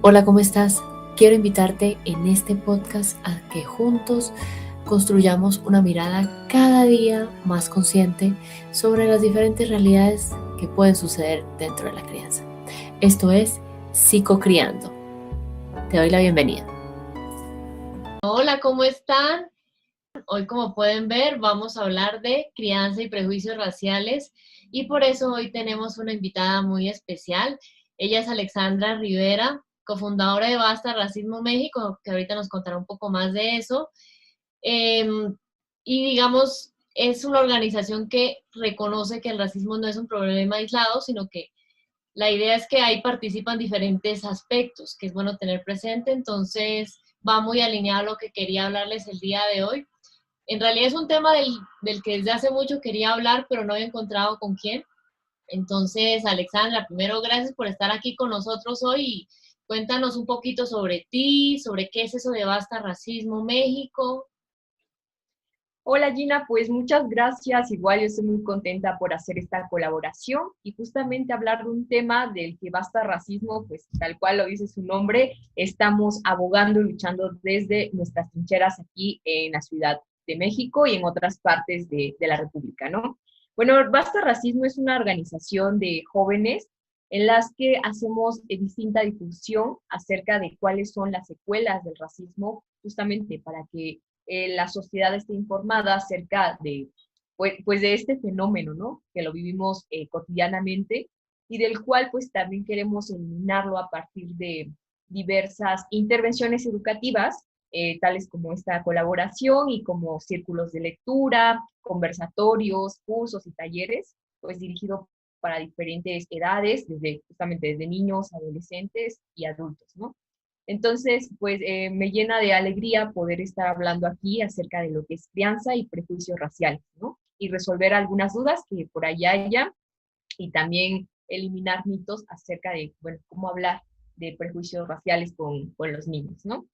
Hola, ¿cómo estás? Quiero invitarte en este podcast a que juntos construyamos una mirada cada día más consciente sobre las diferentes realidades que pueden suceder dentro de la crianza. Esto es Psicocriando. Te doy la bienvenida. Hola, ¿cómo están? Hoy, como pueden ver, vamos a hablar de crianza y prejuicios raciales y por eso hoy tenemos una invitada muy especial. Ella es Alexandra Rivera, cofundadora de Basta Racismo México, que ahorita nos contará un poco más de eso. Eh, y digamos, es una organización que reconoce que el racismo no es un problema aislado, sino que la idea es que ahí participan diferentes aspectos, que es bueno tener presente. Entonces, va muy alineado a lo que quería hablarles el día de hoy. En realidad es un tema del que desde hace mucho quería hablar, pero no había encontrado con quién. Entonces, Alexandra, primero gracias por estar aquí con nosotros hoy y cuéntanos un poquito sobre ti, sobre qué es eso de Basta Racismo México. Hola Gina, pues muchas gracias. Igual yo estoy muy contenta por hacer esta colaboración y justamente hablar de un tema del que Basta Racismo, pues tal cual lo dice su nombre, estamos abogando y luchando desde nuestras trincheras aquí en la Ciudad de México y en otras partes de la República, ¿no? Bueno, Basta Racismo es una organización de jóvenes en las que hacemos distinta difusión acerca de cuáles son las secuelas del racismo, justamente para que la sociedad esté informada acerca de, pues de este fenómeno, ¿no? Que lo vivimos cotidianamente y del cual pues también queremos eliminarlo a partir de diversas intervenciones educativas, tales como esta colaboración y como círculos de lectura, conversatorios, cursos y talleres, pues dirigido para diferentes edades, justamente desde niños, adolescentes y adultos, ¿no? Entonces, pues me llena de alegría poder estar hablando aquí acerca de lo que es crianza y prejuicios raciales, ¿no? Y resolver algunas dudas que por allá haya y también eliminar mitos acerca de, bueno, cómo hablar de prejuicios raciales con los niños, ¿no?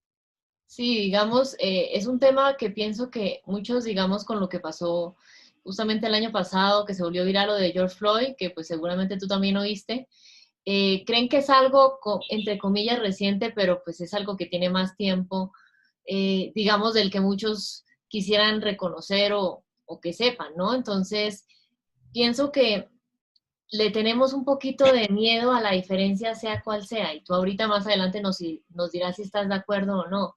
Sí, digamos, es un tema que pienso que muchos, digamos, con lo que pasó justamente el año pasado, que se volvió viral lo de George Floyd, que pues seguramente tú también oíste, creen que es algo, entre comillas, reciente, pero pues es algo que tiene más tiempo, digamos, del que muchos quisieran reconocer o que sepan, ¿no? Entonces, pienso que le tenemos un poquito de miedo a la diferencia, sea cual sea, y tú ahorita más adelante nos dirás si estás de acuerdo o no.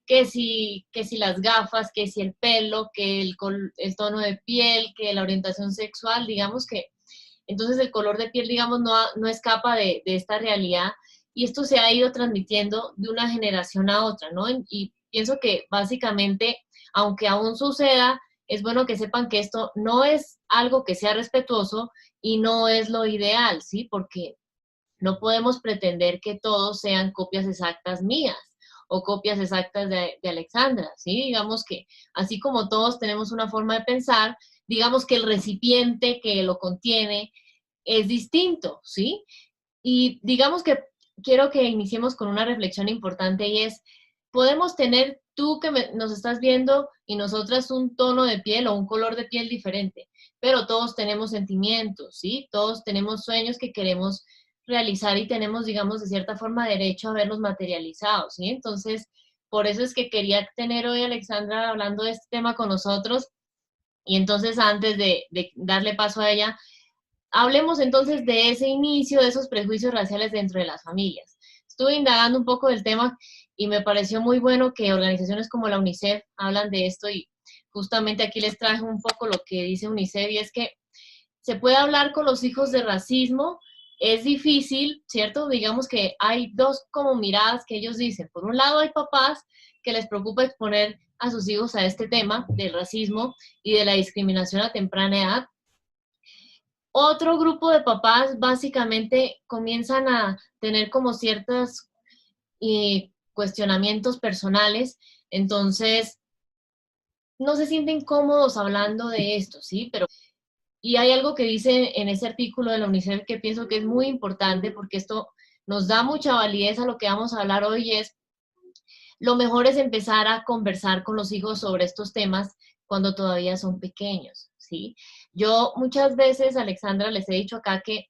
Que si las gafas, que si el pelo, que el tono de piel, que la orientación sexual, digamos que entonces el color de piel, digamos, no escapa de esta realidad y esto se ha ido transmitiendo de una generación a otra, ¿no? Y pienso que básicamente, aunque aún suceda, es bueno que sepan que esto no es algo que sea respetuoso y no es lo ideal, ¿sí? Porque no podemos pretender que todos sean copias exactas mías o copias exactas de Alexandra, ¿sí? Digamos que así como todos tenemos una forma de pensar, digamos que el recipiente que lo contiene es distinto, ¿sí? Y digamos que quiero que iniciemos con una reflexión importante y es, podemos tener tú que nos estás viendo y nosotras un tono de piel o un color de piel diferente, pero todos tenemos sentimientos, ¿sí? Todos tenemos sueños que queremos realizar y tenemos, digamos, de cierta forma derecho a verlos materializados, ¿sí? Entonces, por eso es que quería tener hoy a Alexandra hablando de este tema con nosotros y entonces antes de darle paso a ella, hablemos entonces de ese inicio, de esos prejuicios raciales dentro de las familias. Estuve indagando un poco del tema y me pareció muy bueno que organizaciones como la UNICEF hablan de esto y justamente aquí les traje un poco lo que dice UNICEF y es que se puede hablar con los hijos de racismo, es difícil, ¿cierto? Digamos que hay dos como miradas que ellos dicen. Por un lado hay papás que les preocupa exponer a sus hijos a este tema del racismo y de la discriminación a temprana edad. Otro grupo de papás básicamente comienzan a tener como ciertos cuestionamientos personales, entonces no se sienten cómodos hablando de esto, ¿sí? Pero, y hay algo que dice en ese artículo de la UNICEF que pienso que es muy importante porque esto nos da mucha validez a lo que vamos a hablar hoy, es lo mejor es empezar a conversar con los hijos sobre estos temas cuando todavía son pequeños, ¿sí? Yo muchas veces, Alexandra, les he dicho acá que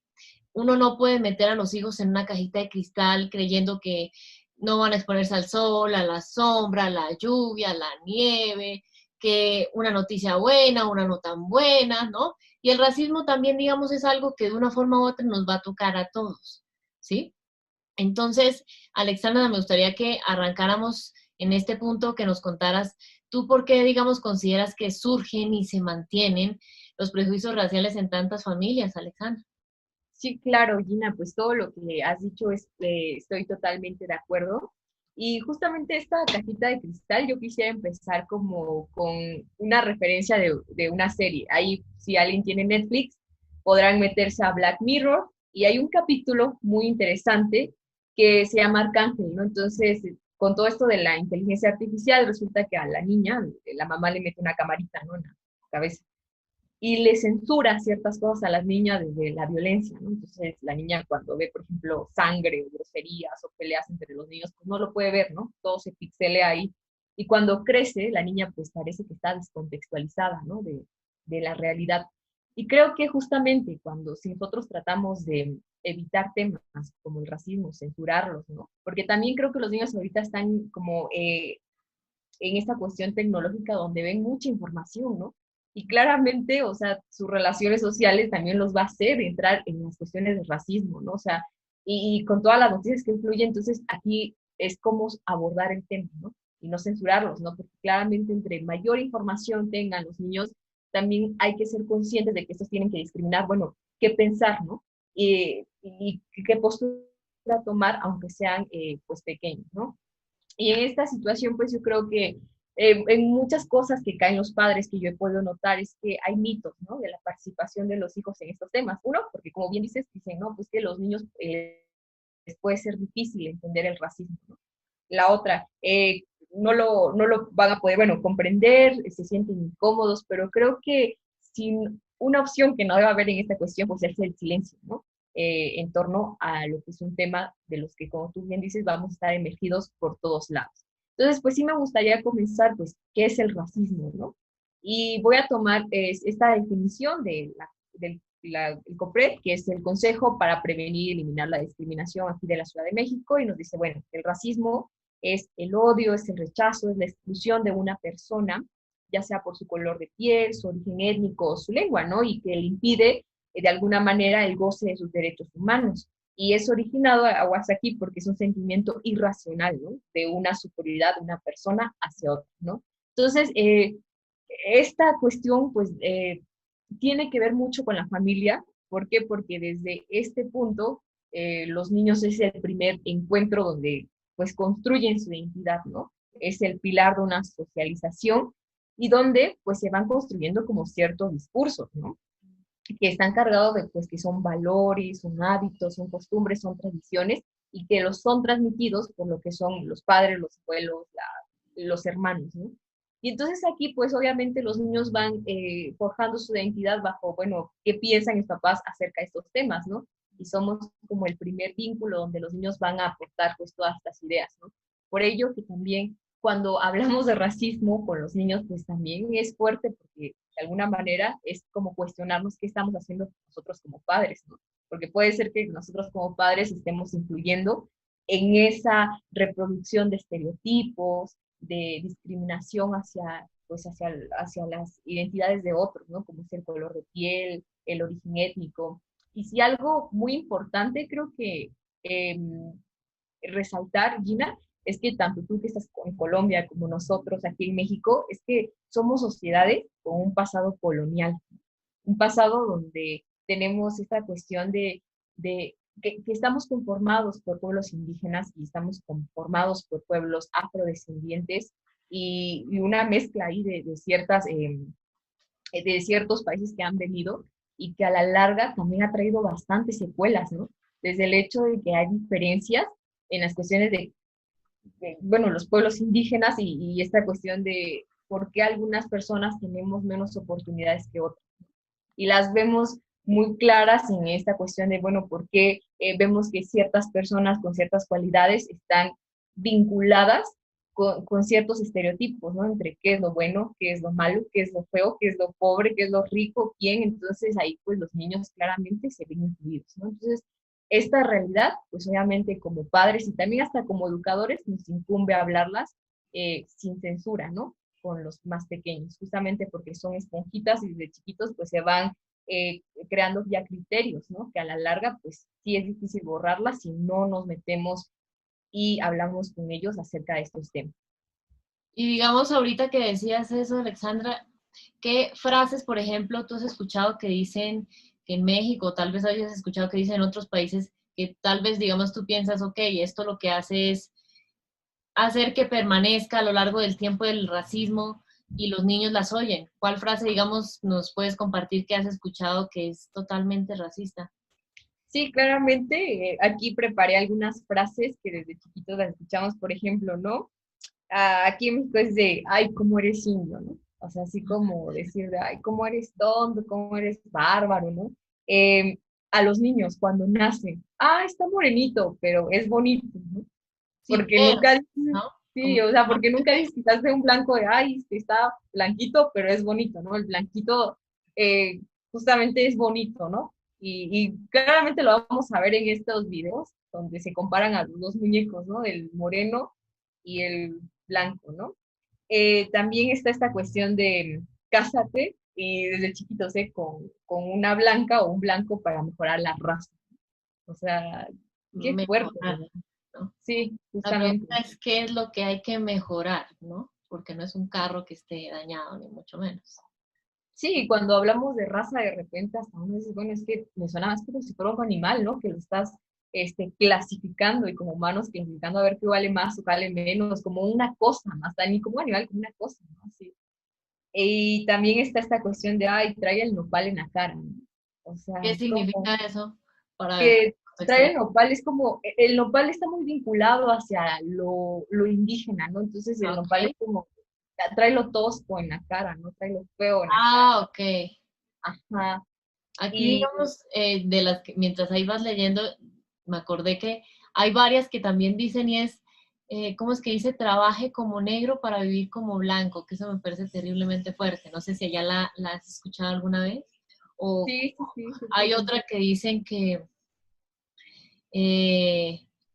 uno no puede meter a los hijos en una cajita de cristal creyendo que no van a exponerse al sol, a la sombra, a la lluvia, a la nieve, que una noticia buena, una no tan buena, ¿no? Y el racismo también, digamos, es algo que de una forma u otra nos va a tocar a todos, ¿sí? Entonces, Alexandra, me gustaría que arrancáramos en este punto, que nos contaras tú por qué, digamos, consideras que surgen y se mantienen los prejuicios raciales en tantas familias, Alexandra. Sí, claro, Gina, pues todo lo que has dicho estoy totalmente de acuerdo. Y justamente esta cajita de cristal, yo quisiera empezar como con una referencia de una serie. Ahí, si alguien tiene Netflix, podrán meterse a Black Mirror y hay un capítulo muy interesante que se llama Arcángel, ¿no? Entonces, con todo esto de la inteligencia artificial, resulta que a la niña, la mamá le mete una camarita, ¿no? En la cabeza y le censura ciertas cosas a las niñas desde la violencia, ¿no? Entonces, la niña cuando ve, por ejemplo, sangre o groserías o peleas entre los niños, pues no lo puede ver, ¿no? Todo se pixelea ahí. Y cuando crece, la niña pues parece que está descontextualizada, ¿no? De la realidad. Y creo que justamente cuando si nosotros tratamos de evitar temas como el racismo, censurarlos, ¿no? Porque también creo que los niños ahorita están como en esta cuestión tecnológica donde ven mucha información, ¿no? Y claramente, o sea, sus relaciones sociales también los va a hacer entrar en las cuestiones de racismo, ¿no? O sea, y con todas las noticias que influyen, entonces aquí es cómo abordar el tema, ¿no? Y no censurarlos, ¿no? Porque claramente entre mayor información tengan los niños, también hay que ser conscientes de que estos tienen que discriminar, bueno, qué pensar, ¿no? Y qué postura tomar, aunque sean pues pequeños, ¿no? Y en esta situación, pues yo creo que en muchas cosas que caen los padres que yo he podido notar es que hay mitos, ¿no? De la participación de los hijos en estos temas. Uno, porque como bien dices, dicen, no, pues que los niños les puede ser difícil entender el racismo, ¿no? La otra, no lo van a poder, bueno, comprender, se sienten incómodos, pero creo que sin una opción que no debe haber en esta cuestión, pues es el silencio, ¿no? En torno a lo que es un tema de los que, como tú bien dices, vamos a estar emergidos por todos lados. Entonces, pues sí me gustaría comenzar, pues, ¿qué es el racismo, no? Y voy a tomar esta definición del el COPRED, que es el Consejo para Prevenir y Eliminar la Discriminación aquí de la Ciudad de México, y nos dice, bueno, el racismo es el odio, es el rechazo, es la exclusión de una persona, ya sea por su color de piel, su origen étnico o su lengua, ¿no? Y que le impide de alguna manera el goce de sus derechos humanos. Y es originado aguas aquí porque es un sentimiento irracional, ¿no? De una superioridad de una persona hacia otra, ¿no? Entonces, esta cuestión, pues, tiene que ver mucho con la familia. ¿Por qué? Porque desde este punto, los niños es el primer encuentro donde, pues, construyen su identidad, ¿no? Es el pilar de una socialización y donde, pues, se van construyendo como ciertos discursos, ¿no? Que están cargados de, pues, que son valores, son hábitos, son costumbres, son tradiciones, y que los son transmitidos por lo que son los padres, los abuelos, los hermanos, ¿no? Y entonces aquí, pues obviamente los niños van forjando su identidad bajo, bueno, qué piensan mis papás acerca de estos temas, ¿no? Y somos como el primer vínculo donde los niños van a aportar pues todas estas ideas, ¿no? Por ello que también cuando hablamos de racismo con los niños, pues también es fuerte porque de alguna manera es como cuestionarnos qué estamos haciendo nosotros como padres, ¿no? Porque puede ser que nosotros como padres estemos influyendo en esa reproducción de estereotipos, de discriminación hacia, pues hacia las identidades de otros, ¿no? Como es el color de piel, el origen étnico. Y si algo muy importante creo que eh, resaltar, Gina, es que tanto tú que estás en Colombia como nosotros aquí en México, es que somos sociedades con un pasado colonial, un pasado donde tenemos esta cuestión de que estamos conformados por pueblos indígenas y estamos conformados por pueblos afrodescendientes y una mezcla ahí de ciertos países que han venido y que a la larga también ha traído bastantes secuelas, ¿no? Desde el hecho de que hay diferencias en las cuestiones bueno, los pueblos indígenas y esta cuestión de por qué algunas personas tenemos menos oportunidades que otras. Y las vemos muy claras en esta cuestión de, bueno, por qué vemos que ciertas personas con ciertas cualidades están vinculadas con ciertos estereotipos, ¿no? Entre qué es lo bueno, qué es lo malo, qué es lo feo, qué es lo pobre, qué es lo rico, quién. Entonces ahí pues los niños claramente se ven incluidos, ¿no? Entonces esta realidad, pues obviamente como padres y también hasta como educadores nos incumbe hablarlas sin censura, ¿no? Con los más pequeños, justamente porque son esponjitas y desde chiquitos pues se van creando ya criterios, ¿no? Que a la larga pues sí es difícil borrarlas si no nos metemos y hablamos con ellos acerca de estos temas. Y digamos, ahorita que decías eso, Alexandra, ¿qué frases, por ejemplo, tú has escuchado que dicen que en México, tal vez hayas escuchado que dicen en otros países, que tal vez, digamos, tú piensas, ok, esto lo que hace es hacer que permanezca a lo largo del tiempo el racismo y los niños las oyen? ¿Cuál frase, digamos, nos puedes compartir que has escuchado que es totalmente racista? Sí, claramente, aquí preparé algunas frases que desde chiquitos las escuchamos, por ejemplo, ¿no? Aquí en México es de, ay, cómo eres indio, ¿no? O sea, así como decir de, ay, cómo eres tonto, cómo eres bárbaro, ¿no? Eh, a los niños cuando nacen, ah, está morenito, pero es bonito, ¿no? Sí, Porque pero, nunca dices, ¿no? sí, Como, o sea, porque nunca dices quizás de un blanco de, ay, está blanquito, pero es bonito, ¿no? El blanquito justamente es bonito, ¿no? Y claramente lo vamos a ver en estos videos donde se comparan a los dos muñecos, ¿no? El moreno y el blanco, ¿no? También está esta cuestión de cásate y desde chiquitos, con una blanca o un blanco para mejorar la raza. O sea, qué fuerte, mejorar, ¿no? ¿no? Sí, La justamente. pregunta es qué es lo que hay que mejorar, ¿no? Porque no es un carro que esté dañado, ni mucho menos. Sí, cuando hablamos de raza, de repente hasta uno dice, bueno, es que me suena más como si fuera un animal, ¿no? Que lo estás clasificando y como humanos clasificando a ver qué vale más o vale menos, como una cosa más, ni como un animal, como una cosa, ¿no? Sí. Y también está esta cuestión de, ay, trae el nopal en la cara, ¿no? O sea, ¿Qué es como significa eso para que trae contextualizar? el nopal, es como, el nopal está muy vinculado hacia lo indígena, ¿no? Entonces el nopal es Ok. como, trae lo tosco en la cara, ¿no? Trae lo feo en la cara. Ah, ok. Ajá. Aquí, Y digamos, de las que mientras ahí vas leyendo, me acordé que hay varias que también dicen y es, ¿cómo es que dice? Trabaje como negro para vivir como blanco, que eso me parece terriblemente fuerte. No sé si allá la has escuchado alguna vez. O sí, sí, sí, hay otra que dicen que,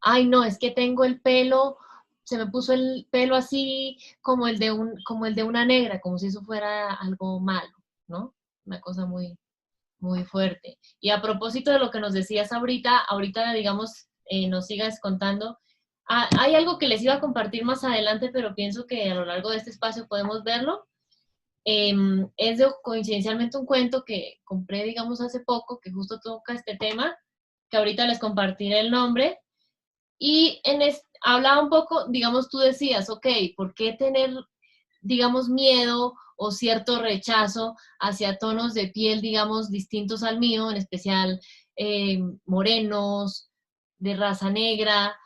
ay, no, es que tengo el pelo, se me puso el pelo así como el de una negra, como si eso fuera algo malo, ¿no? Una cosa muy, muy fuerte. Y a propósito de lo que nos decías ahorita digamos, nos sigas contando. Hay algo que les iba a compartir más adelante, pero pienso que a lo largo de este espacio podemos verlo. Es de, coincidencialmente un cuento que compré, digamos, hace poco, que justo toca este tema, que ahorita les compartiré el nombre. Y hablaba un poco, digamos, tú decías, ok, ¿por qué tener, digamos, miedo o cierto rechazo hacia tonos de piel, digamos, distintos al mío, en especial morenos, de raza negra,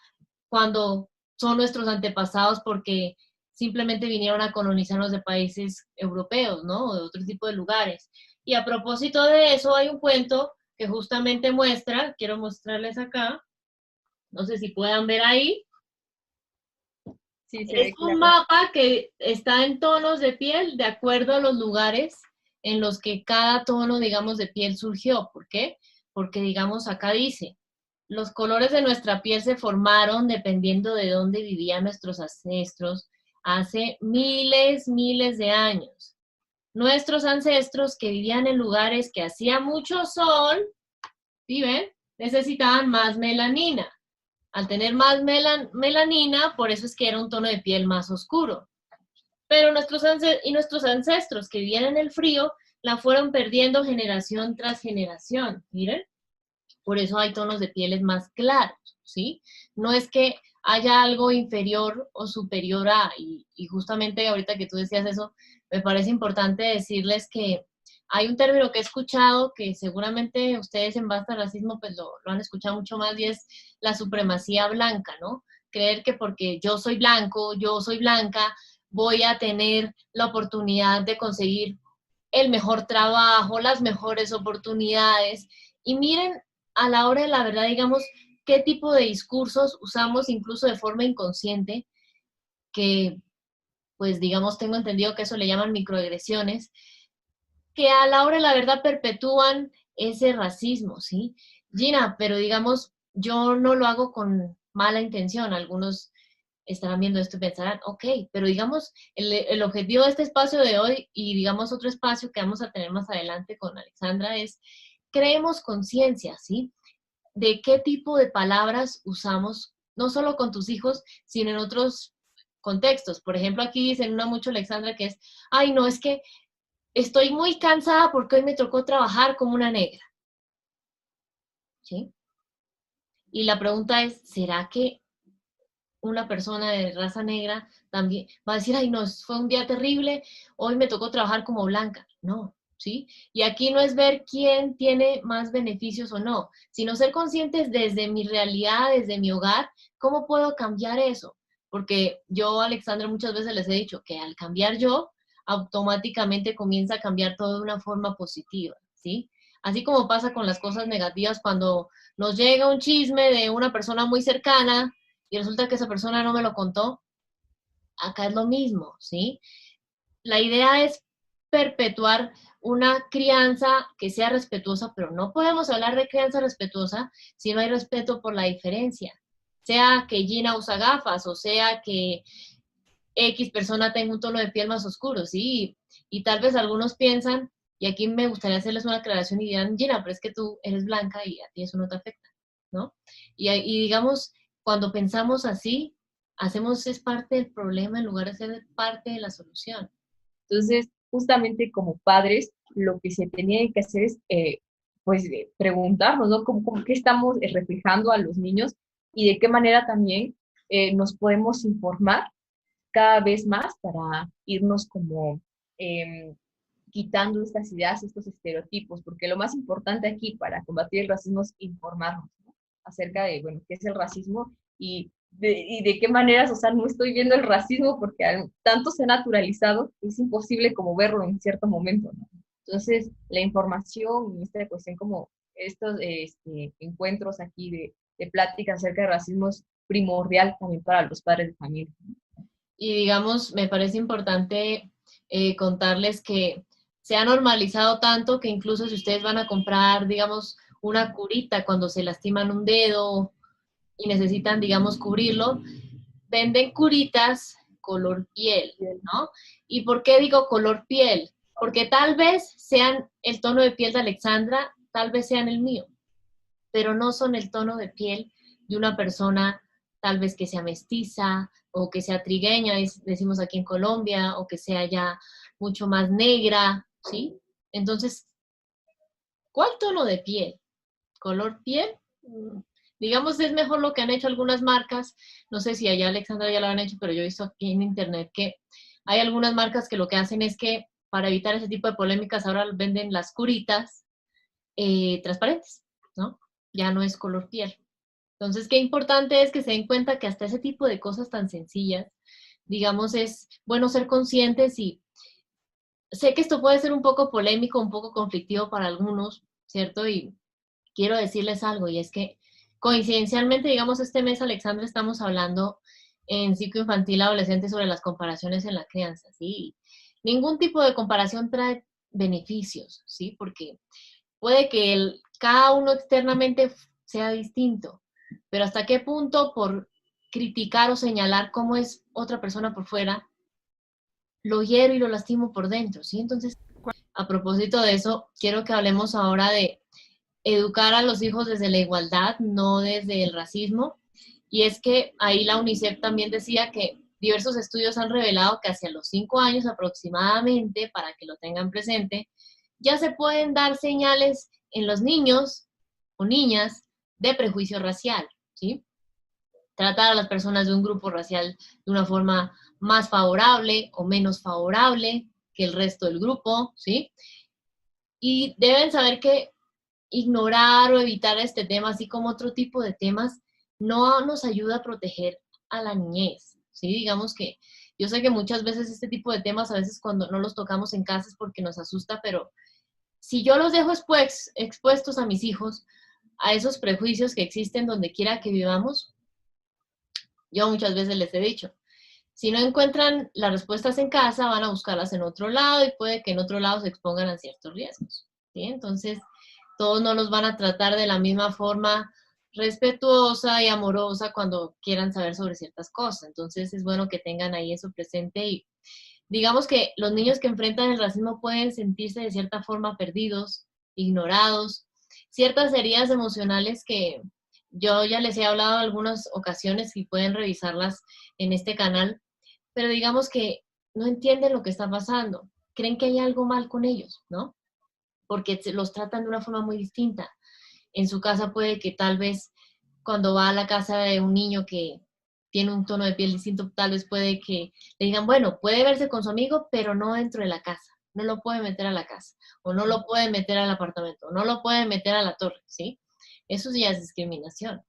cuando son nuestros antepasados porque simplemente vinieron a colonizarnos de países europeos, ¿no? O de otro tipo de lugares. Y a propósito de eso, hay un cuento que justamente muestra, quiero mostrarles acá, no sé si puedan ver ahí, sí, se es ve un claro. mapa que está en tonos de piel de acuerdo a los lugares en los que cada tono, digamos, de piel surgió. ¿Por qué? Porque, digamos, acá dice, los colores de nuestra piel se formaron dependiendo de dónde vivían nuestros ancestros hace miles de años. Nuestros ancestros que vivían en lugares que hacía mucho sol, ¿sí ven? Necesitaban más melanina. Al tener más melanina, por eso es que era un tono de piel más oscuro. Pero nuestros ancestros que vivían en el frío la fueron perdiendo generación tras generación. Miren, por eso hay tonos de pieles más claros, ¿sí? No es que haya algo inferior o superior a, y justamente ahorita que tú decías eso, me parece importante decirles que hay un término que he escuchado que seguramente ustedes en Basta Racismo pues lo han escuchado mucho más y es la supremacía blanca, ¿no? Creer que porque yo soy blanco, yo soy blanca, voy a tener la oportunidad de conseguir el mejor trabajo, las mejores oportunidades. Y miren, a la hora de la verdad, digamos, qué tipo de discursos usamos incluso de forma inconsciente que pues digamos tengo entendido que eso le llaman microagresiones, que a la hora de la verdad perpetúan ese racismo, ¿sí? Gina, pero digamos, yo no lo hago con mala intención. Algunos estarán viendo esto y pensarán, ok, pero digamos, el objetivo de este espacio de hoy y digamos otro espacio que vamos a tener más adelante con Alexandra es, creemos conciencia, ¿sí? De qué tipo de palabras usamos, no solo con tus hijos, sino en otros contextos. Por ejemplo, aquí dicen una mucho, Alexandra, que es, ay, no, es que estoy muy cansada porque hoy me tocó trabajar como una negra, ¿sí? Y la pregunta es, ¿será que una persona de raza negra también va a decir, ay, no, fue un día terrible, hoy me tocó trabajar como blanca? No, ¿sí? Y aquí no es ver quién tiene más beneficios o no, sino ser conscientes desde mi realidad, desde mi hogar, ¿cómo puedo cambiar eso? Porque yo, Alexandra, muchas veces les he dicho que al cambiar yo, automáticamente comienza a cambiar todo de una forma positiva, ¿sí? Así como pasa con las cosas negativas cuando nos llega un chisme de una persona muy cercana y resulta que esa persona no me lo contó, acá es lo mismo, ¿sí? La idea es perpetuar una crianza que sea respetuosa, pero no podemos hablar de crianza respetuosa si no hay respeto por la diferencia. Sea que Gina usa gafas o sea que X persona tenga un tono de piel más oscuro, ¿sí? Y tal vez algunos piensan, y aquí me gustaría hacerles una aclaración y dirán, Gina, pero es que tú eres blanca y a ti eso no te afecta, ¿no? Y digamos, cuando pensamos así, hacemos es parte del problema en lugar de ser parte de la solución. Entonces, justamente como padres, lo que se tenía que hacer es, pues, preguntarnos, ¿no? ¿Qué estamos reflejando a los niños y de qué manera también nos podemos informar cada vez más para irnos como eh, quitando estas ideas, estos estereotipos, porque lo más importante aquí para combatir el racismo es informarnos, ¿no? Acerca de, bueno, qué es el racismo y de qué maneras, o sea, no estoy viendo el racismo porque tanto se ha naturalizado, es imposible como verlo en cierto momento, ¿no? Entonces, la información y esta cuestión como estos encuentros aquí de plática acerca de racismo es primordial también para los padres de familia, ¿no? Y digamos, me parece importante contarles que se ha normalizado tanto que incluso si ustedes van a comprar, digamos, una curita cuando se lastiman un dedo y necesitan, digamos, cubrirlo, venden curitas color piel, ¿no? ¿Y por qué digo color piel? Porque tal vez sean el tono de piel de Alexandra, tal vez sean el mío, pero no son el tono de piel de una persona tal vez que sea mestiza o que sea trigueña, decimos aquí en Colombia, o que sea ya mucho más negra, ¿sí? Entonces, ¿cuál tono de piel? ¿Color piel? Digamos, es mejor lo que han hecho algunas marcas. No sé si allá, Alexandra, ya lo han hecho, pero yo he visto aquí en internet que hay algunas marcas que lo que hacen es que para evitar ese tipo de polémicas ahora venden las curitas transparentes, ¿no? Ya no es color piel. Entonces, qué importante es que se den cuenta que hasta ese tipo de cosas tan sencillas, digamos, es bueno ser conscientes y sé que esto puede ser un poco polémico, un poco conflictivo para algunos, ¿cierto? Y quiero decirles algo, y es que coincidencialmente, digamos, este mes, Alexandra, estamos hablando en psicoinfantil adolescente sobre las comparaciones en la crianza, ¿sí? Ningún tipo de comparación trae beneficios, ¿sí? Porque puede que cada uno externamente sea distinto, pero hasta qué punto por criticar o señalar cómo es otra persona por fuera, lo hiero y lo lastimo por dentro, ¿sí? Entonces, a propósito de eso, quiero que hablemos ahora de educar a los hijos desde la igualdad, no desde el racismo. Y es que ahí la UNICEF también decía que diversos estudios han revelado que hacia los 5 años aproximadamente, para que lo tengan presente, ya se pueden dar señales en los niños o niñas de prejuicio racial, ¿sí? Tratar a las personas de un grupo racial de una forma más favorable o menos favorable que el resto del grupo, ¿sí? Y deben saber que ignorar o evitar este tema, así como otro tipo de temas, no nos ayuda a proteger a la niñez, ¿sí? Digamos que yo sé que muchas veces este tipo de temas, a veces cuando no los tocamos en casa es porque nos asusta, pero si yo los dejo expuestos a mis hijos, a esos prejuicios que existen donde quiera que vivamos, yo muchas veces les he dicho, Si no encuentran las respuestas en casa, van a buscarlas en otro lado y puede que en otro lado se expongan a ciertos riesgos, ¿sí? Entonces, todos no los van a tratar de la misma forma respetuosa y amorosa cuando quieran saber sobre ciertas cosas. Entonces, es bueno que tengan ahí eso presente y digamos que los niños que enfrentan el racismo pueden sentirse de cierta forma perdidos, ignorados, ciertas heridas emocionales que yo ya les he hablado en algunas ocasiones y pueden revisarlas en este canal, pero digamos que no entienden lo que está pasando, creen que hay algo mal con ellos, ¿no? Porque los tratan de una forma muy distinta. En su casa puede que tal vez cuando va a la casa de un niño que tiene un tono de piel distinto, tal vez puede que le digan, bueno, puede verse con su amigo, pero no dentro de la casa, no lo puede meter a la casa, o no lo puede meter al apartamento, no lo puede meter a la torre, ¿sí? Eso ya es discriminación.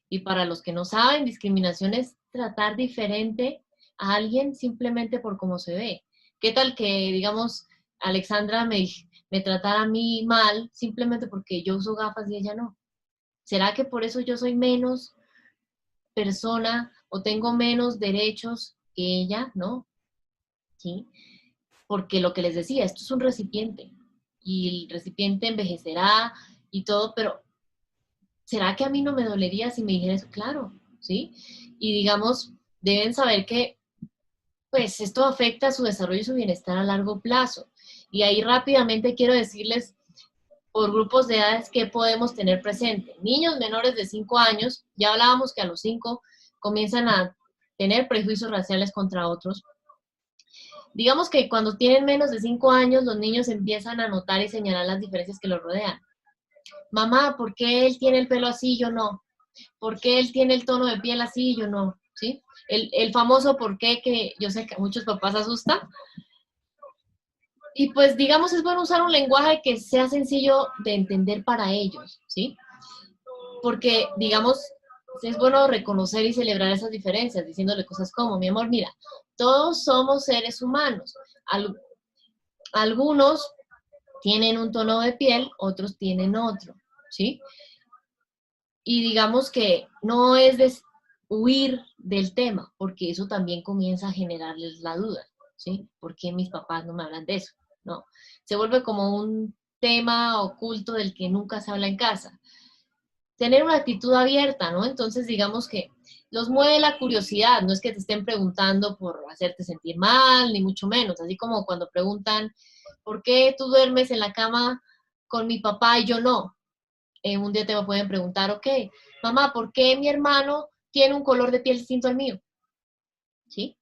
Y para los que no saben, discriminación es tratar diferente a alguien simplemente por cómo se ve. ¿Qué tal que, digamos, Alexandra me tratara a mí mal simplemente porque yo uso gafas y ella no? ¿Será que por eso yo soy menos persona o tengo menos derechos que ella? ¿No? ¿Sí? Porque lo que les decía, esto es un recipiente y el recipiente envejecerá y todo, pero ¿será que a mí no me dolería si me dijera eso? Claro, ¿sí? Y digamos, deben saber que pues esto afecta a su desarrollo y su bienestar a largo plazo. Y ahí rápidamente quiero decirles por grupos de edades que podemos tener presente. Niños menores de 5 años, ya hablábamos que a los 5 comienzan a tener prejuicios raciales contra otros. Digamos que cuando tienen menos de 5 años, los niños empiezan a notar y señalar las diferencias que los rodean. Mamá, ¿por qué él tiene el pelo así y yo no? ¿Por qué él tiene el tono de piel así y yo no? ¿Sí? El famoso por qué que yo sé que a muchos papás asusta. Y pues digamos es bueno usar un lenguaje que sea sencillo de entender para ellos, ¿sí? Porque digamos es bueno reconocer y celebrar esas diferencias, diciéndole cosas como, mi amor, mira, todos somos seres humanos. Algunos tienen un tono de piel, otros tienen otro, ¿sí? Y digamos que no es de huir del tema, porque eso también comienza a generarles la duda, ¿sí? ¿Por qué mis papás no me hablan de eso? ¿No? Se vuelve como un tema oculto del que nunca se habla en casa. Tener una actitud abierta, ¿no? Entonces, digamos que los mueve la curiosidad, no es que te estén preguntando por hacerte sentir mal, ni mucho menos, así como cuando preguntan, ¿por qué tú duermes en la cama con mi papá y yo no? Un día te pueden preguntar, ok, mamá, ¿por qué mi hermano tiene un color de piel distinto al mío? ¿Sí?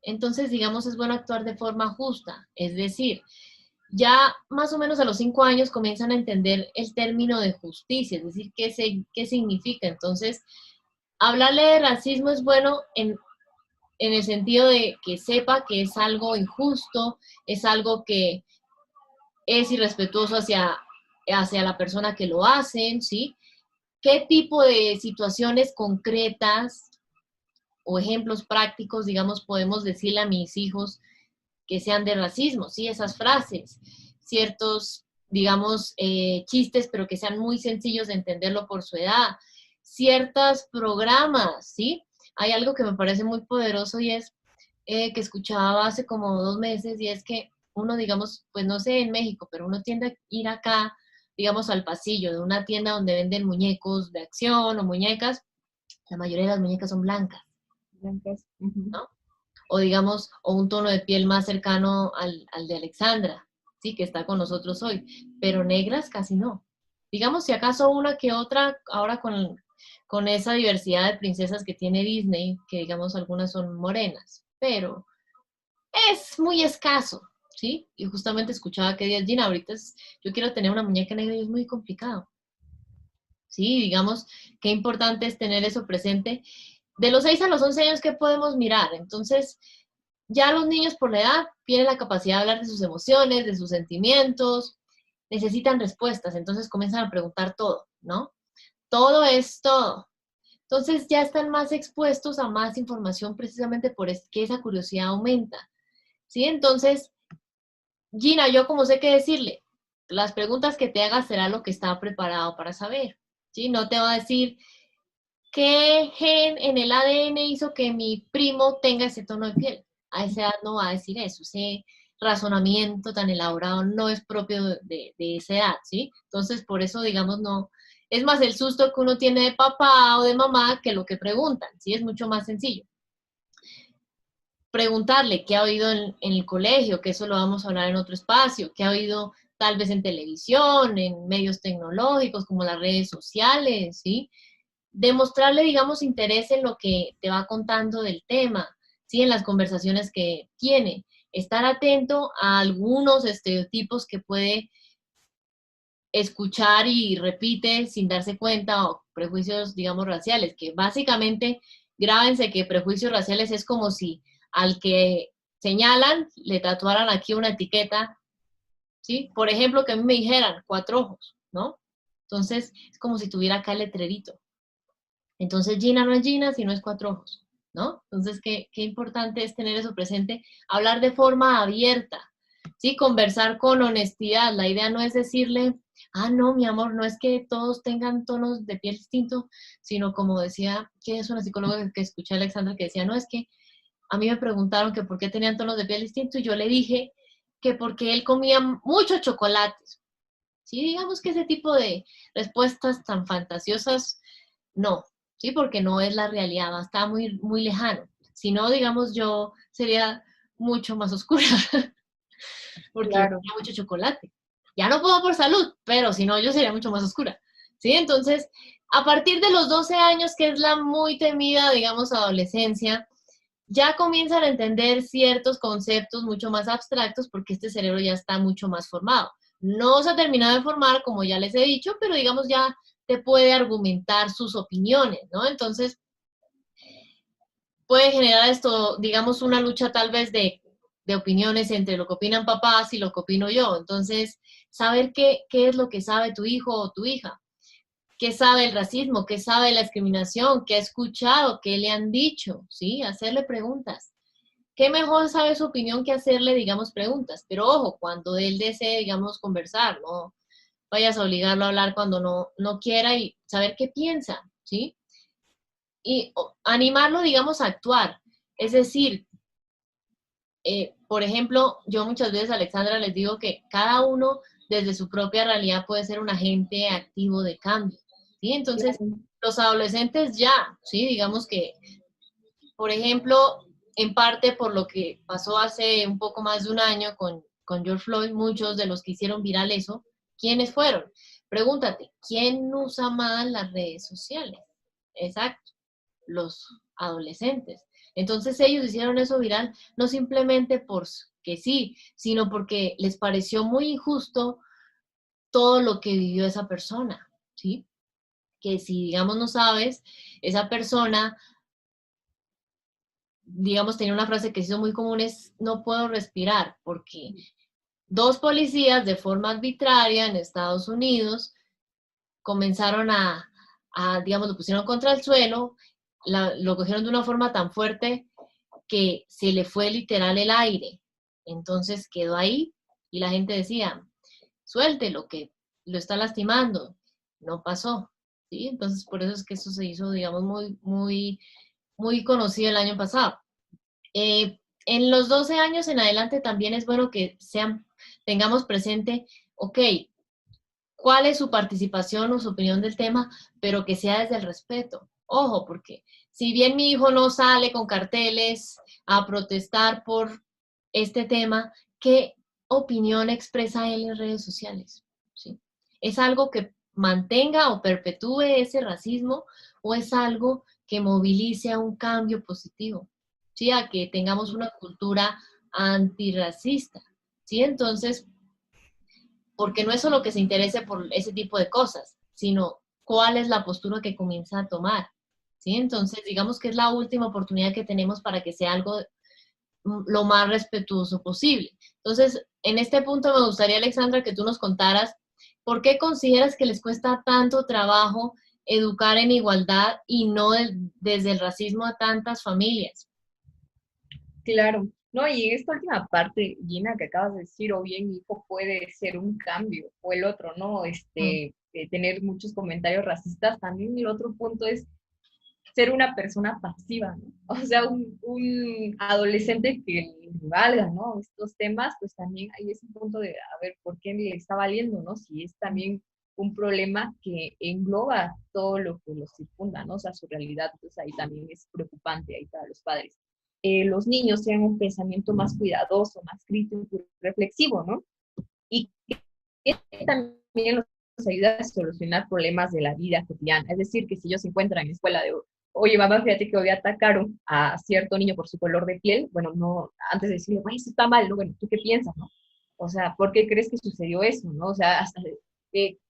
Entonces, digamos, es bueno actuar de forma justa, es decir, ya más o menos a los 5 años comienzan a entender el término de justicia, es decir, qué significa. Entonces, hablarle de racismo es bueno en el sentido de que sepa que es algo injusto, es algo que es irrespetuoso hacia la persona que lo hacen, ¿sí? ¿Qué tipo de situaciones concretas o ejemplos prácticos, digamos, podemos decirle a mis hijos que sean de racismo? Sí, esas frases, ciertos, digamos, chistes, pero que sean muy sencillos de entenderlo por su edad, ciertos programas, ¿sí? Hay algo que me parece muy poderoso y es que escuchaba hace como 2 meses y es que uno, digamos, pues no sé en México, pero uno tiende a ir acá, digamos, al pasillo de una tienda donde venden muñecos de acción o muñecas, la mayoría de las muñecas son blancas, Blancas. Ujú. ¿no? O digamos, o un tono de piel más cercano al de Alexandra, ¿sí? Que está con nosotros hoy, pero negras casi no. Digamos, si acaso una que otra, ahora con esa diversidad de princesas que tiene Disney, que digamos algunas son morenas, pero es muy escaso, ¿sí? Y justamente escuchaba que días, Gina, ahorita yo quiero tener una muñeca negra y es muy complicado, ¿sí? Digamos, qué importante es tener eso presente. De los 6 a los 11 años, ¿qué podemos mirar? Entonces, ya los niños por la edad tienen la capacidad de hablar de sus emociones, de sus sentimientos, necesitan respuestas, entonces comienzan a preguntar todo, ¿no? Todo es todo. Entonces ya están más expuestos a más información precisamente por que esa curiosidad aumenta, ¿sí? Entonces, Gina, yo como sé qué decirle, las preguntas que te hagas será lo que está preparado para saber, ¿sí? No te va a decir, ¿qué gen en el ADN hizo que mi primo tenga ese tono de piel? A esa edad no va a decir eso. Ese razonamiento tan elaborado no es propio de esa edad, ¿sí? Entonces, por eso, digamos, no. Es más el susto que uno tiene de papá o de mamá que lo que preguntan, ¿sí? Es mucho más sencillo. Preguntarle qué ha oído en el colegio, que eso lo vamos a hablar en otro espacio, qué ha oído tal vez en televisión, en medios tecnológicos como las redes sociales, ¿sí? Demostrarle, digamos, interés en lo que te va contando del tema, ¿sí? En las conversaciones que tiene. Estar atento a algunos estereotipos que puede escuchar y repite sin darse cuenta, o prejuicios, digamos, raciales, que básicamente, grábense que prejuicios raciales es como si al que señalan le tatuaran aquí una etiqueta, ¿sí? Por ejemplo, que a mí me dijeran 4 ojos, ¿no? Entonces, es como si tuviera acá el letrerito. Entonces, Gina no es Gina, sino es 4 ojos, ¿no? Entonces, qué importante es tener eso presente, hablar de forma abierta, ¿sí? Conversar con honestidad. La idea no es decirle, ah, no, mi amor, no es que todos tengan tonos de piel distintos, sino como decía, que es una psicóloga que escuché a Alexandra que decía, no, es que a mí me preguntaron que por qué tenían tonos de piel distintos y yo le dije que porque él comía muchos chocolates. Sí, digamos que ese tipo de respuestas tan fantasiosas, no, sí, porque no es la realidad, está muy, muy lejano. Si no, digamos, yo sería mucho más oscura, porque yo Claro. comía mucho chocolate. Ya no puedo por salud, pero si no, yo sería mucho más oscura. ¿Sí? Entonces, a partir de los 12 años, que es la muy temida, digamos, adolescencia, ya comienzan a entender ciertos conceptos mucho más abstractos porque este cerebro ya está mucho más formado. No se ha terminado de formar, como ya les he dicho, pero digamos ya te puede argumentar sus opiniones, ¿no? Entonces, puede generar esto, digamos, una lucha tal vez de opiniones entre lo que opinan papás y lo que opino yo. Entonces, saber qué es lo que sabe tu hijo o tu hija, qué sabe el racismo, qué sabe la discriminación, qué ha escuchado, qué le han dicho, ¿sí? Hacerle preguntas. Qué mejor sabe su opinión que hacerle, digamos, preguntas. Pero ojo, cuando él desee, digamos, conversar, no vayas a obligarlo a hablar cuando no quiera y saber qué piensa, ¿sí? Y animarlo, digamos, a actuar. Es decir, por ejemplo, yo muchas veces a Alexandra les digo que cada uno desde su propia realidad puede ser un agente activo de cambio, ¿sí? Entonces, Claro. los adolescentes ya, ¿sí? Digamos que, por ejemplo, en parte por lo que pasó hace un poco más de un año con George Floyd, muchos de los que hicieron viral eso, ¿quiénes fueron? Pregúntate, ¿quién usa más las redes sociales? Exacto, los adolescentes. Entonces ellos hicieron eso viral no simplemente porque sí, sino porque les pareció muy injusto todo lo que vivió esa persona, ¿sí? Que si, digamos, no sabes, esa persona, digamos, tenía una frase que se hizo muy común, es no puedo respirar, porque 2 policías de forma arbitraria en Estados Unidos comenzaron digamos, lo pusieron contra el suelo, lo cogieron de una forma tan fuerte que se le fue literal el aire. Entonces quedó ahí y la gente decía, suéltelo, que lo está lastimando. No pasó, ¿sí? Entonces por eso es que eso se hizo, digamos, muy, muy, muy conocido el año pasado. En los 12 años en adelante también es bueno que tengamos presente, ok, cuál es su participación o su opinión del tema, pero que sea desde el respeto. Ojo, porque si bien mi hijo no sale con carteles a protestar por este tema, ¿qué opinión expresa él en redes sociales? ¿Sí? ¿Es algo que mantenga o perpetúe ese racismo o es algo que movilice a un cambio positivo? ¿Sí? A que tengamos una cultura antirracista. ¿Sí? Entonces, porque no es solo que se interese por ese tipo de cosas, sino cuál es la postura que comienza a tomar. ¿Sí? Entonces, digamos que es la última oportunidad que tenemos para que sea algo lo más respetuoso posible. Entonces, en este punto me gustaría, Alexandra, que tú nos contaras por qué consideras que les cuesta tanto trabajo educar en igualdad y no desde el racismo a tantas familias. Claro, no, y en esta última parte, Gina, que acabas de decir, o bien mi hijo puede ser un cambio, o el otro, ¿no? Mm, Tener muchos comentarios racistas. También el otro punto es ser una persona pasiva, ¿no? O sea, un adolescente que le valga, ¿no? Estos temas, pues también ahí es un punto de, a ver, ¿por qué le está valiendo, ¿no? Si es también un problema que engloba todo lo que los circunda, ¿no? O sea, su realidad, pues ahí también es preocupante ahí para los padres. Los niños tienen un pensamiento más cuidadoso, más crítico y reflexivo, ¿no? Y que también los ayuda a solucionar problemas de la vida cotidiana. Es decir, que si ellos se encuentran en la escuela de, oye, mamá, fíjate que hoy atacaron a cierto niño por su color de piel, bueno, no, antes de decirle, eso está mal, ¿no? Bueno, ¿tú qué piensas, no? O sea, ¿por qué crees que sucedió eso, no? O sea, hasta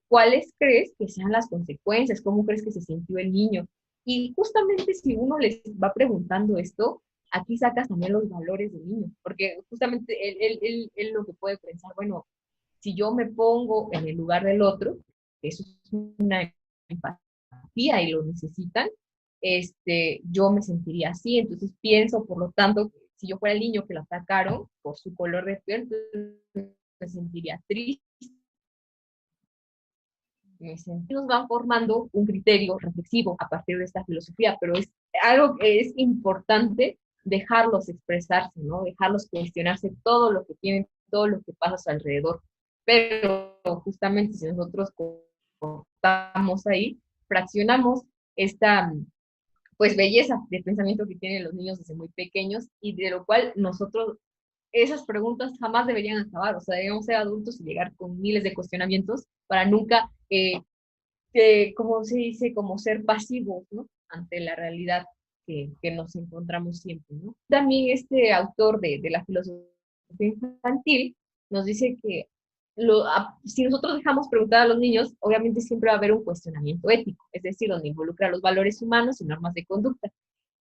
¿cuáles crees que sean las consecuencias? ¿Cómo crees que se sintió el niño? Y justamente si uno les va preguntando esto, aquí sacas también los valores del niño, porque justamente él lo que puede pensar, bueno, si yo me pongo en el lugar del otro, eso es una empatía y lo necesitan, yo me sentiría así, entonces pienso, por lo tanto, si yo fuera el niño que lo atacaron por su color de piel, me sentiría triste. Nos van formando un criterio reflexivo a partir de esta filosofía, pero es algo que es importante dejarlos expresarse, ¿no? Dejarlos cuestionarse todo lo que tienen, todo lo que pasa a su alrededor. Pero justamente si nosotros cortamos ahí, fraccionamos esta pues belleza de pensamiento que tienen los niños desde muy pequeños y de lo cual nosotros esas preguntas jamás deberían acabar, o sea, debemos ser adultos y llegar con miles de cuestionamientos para nunca, como se dice, como ser pasivos, ¿no? Ante la realidad que nos encontramos siempre, ¿no? También este autor de la filosofía infantil nos dice que si nosotros dejamos preguntar a los niños, obviamente siempre va a haber un cuestionamiento ético, es decir, donde involucra los valores humanos y normas de conducta.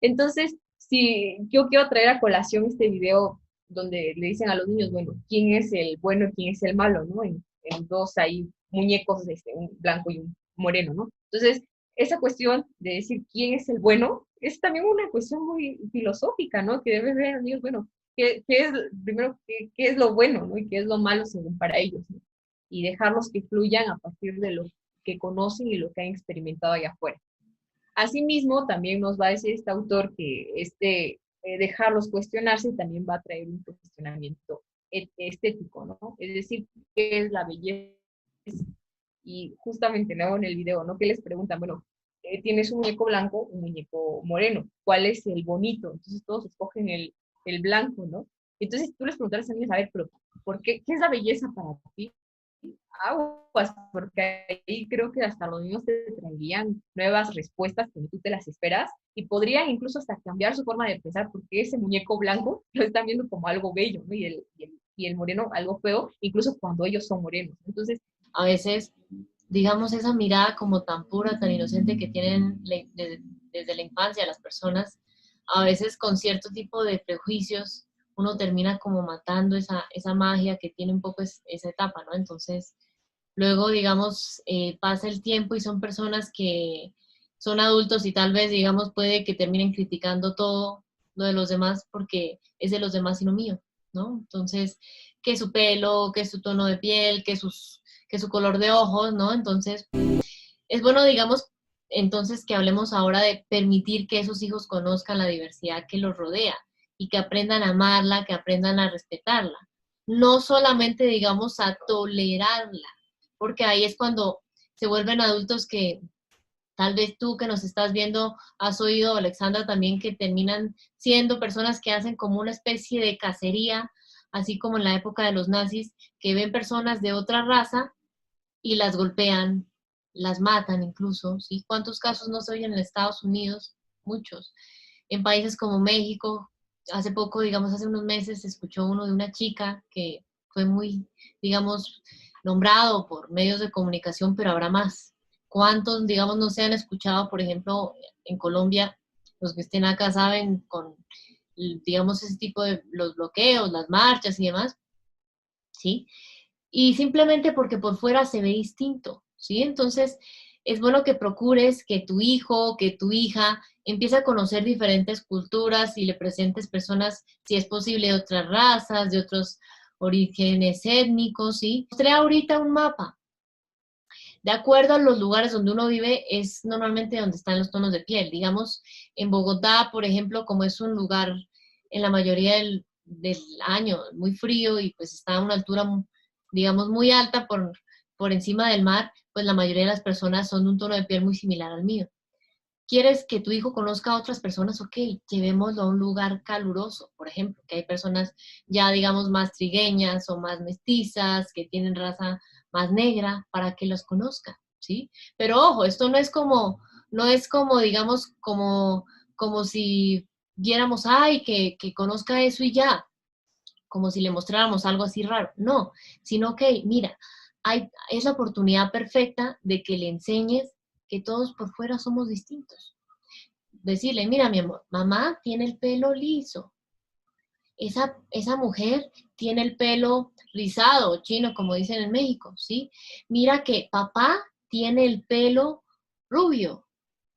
Entonces, si yo quiero traer a colación este video donde le dicen a los niños, bueno, ¿quién es el bueno y quién es el malo, no? En dos ahí muñecos, un blanco y un moreno, ¿no? Entonces, esa cuestión de decir quién es el bueno es también una cuestión muy filosófica, ¿no? Que deben ver los niños, bueno, ¿qué es, primero, qué es lo bueno, ¿no? Y qué es lo malo según para ellos, ¿no? Y dejarlos que fluyan a partir de lo que conocen y lo que han experimentado allá afuera. Asimismo, también nos va a decir este autor que dejarlos cuestionarse también va a traer un cuestionamiento estético, ¿no? Es decir, ¿qué es la belleza? Y justamente, ¿no? En el video, ¿no? Que les preguntan, bueno, tienes un muñeco blanco, un muñeco moreno, ¿cuál es el bonito? Entonces todos escogen el blanco, ¿no? Entonces tú les preguntaras a niños, a ver, pero ¿por qué es la belleza para ti? Aguas, porque ahí creo que hasta los niños te traerían nuevas respuestas que tú te las esperas y podrían incluso hasta cambiar su forma de pensar porque ese muñeco blanco lo están viendo como algo bello, ¿no? Y el moreno algo feo, incluso cuando ellos son morenos. Entonces, a veces, digamos, esa mirada como tan pura, tan inocente que tienen desde la infancia las personas, a veces con cierto tipo de prejuicios, uno termina como matando esa magia que tiene un poco esa etapa, ¿no? Entonces, luego, digamos, pasa el tiempo y son personas que son adultos y tal vez, digamos, puede que terminen criticando todo lo de los demás porque es de los demás y no mío, ¿no? Entonces, que su pelo, que su tono de piel, que su color de ojos, ¿no? Entonces, es bueno, digamos, entonces que hablemos ahora de permitir que esos hijos conozcan la diversidad que los rodea y que aprendan a amarla, que aprendan a respetarla. No solamente, digamos, a tolerarla, porque ahí es cuando se vuelven adultos que tal vez tú que nos estás viendo has oído, Alexandra, también que terminan siendo personas que hacen como una especie de cacería, así como en la época de los nazis, que ven personas de otra raza y las golpean, las matan incluso, ¿sí? ¿Cuántos casos no se oyen en Estados Unidos? Muchos. En países como México, hace poco, digamos, hace unos meses, se escuchó uno de una chica que fue muy, digamos, nombrado por medios de comunicación, pero habrá más. ¿Cuántos, digamos, no se han escuchado, por ejemplo, en Colombia? Los que estén acá saben con, digamos, ese tipo de los bloqueos, las marchas y demás, ¿sí? Y simplemente porque por fuera se ve distinto, ¿sí? Entonces, es bueno que procures que tu hijo, que tu hija empiece a conocer diferentes culturas y le presentes personas, si es posible, de otras razas, de otros orígenes étnicos, ¿sí? Mostré ahorita un mapa de acuerdo a los lugares donde uno vive, es normalmente donde están los tonos de piel. Digamos, en Bogotá, por ejemplo, como es un lugar en la mayoría del año muy frío y pues está a una altura, digamos, muy alta por encima del mar, pues la mayoría de las personas son de un tono de piel muy similar al mío. ¿Quieres que tu hijo conozca a otras personas? Ok, llevémoslo a un lugar caluroso, por ejemplo, que hay personas ya, digamos, más trigueñas o más mestizas, que tienen raza más negra, para que los conozca, ¿sí? Pero ojo, esto no es como, digamos, como si viéramos, ay, que conozca eso y ya, como si le mostráramos algo así raro. No, sino que, mira, es la oportunidad perfecta de que le enseñes que todos por fuera somos distintos. Decirle, mira, mi amor, mamá tiene el pelo liso, esa mujer tiene el pelo rizado o chino, como dicen en México, ¿sí? Mira que papá tiene el pelo rubio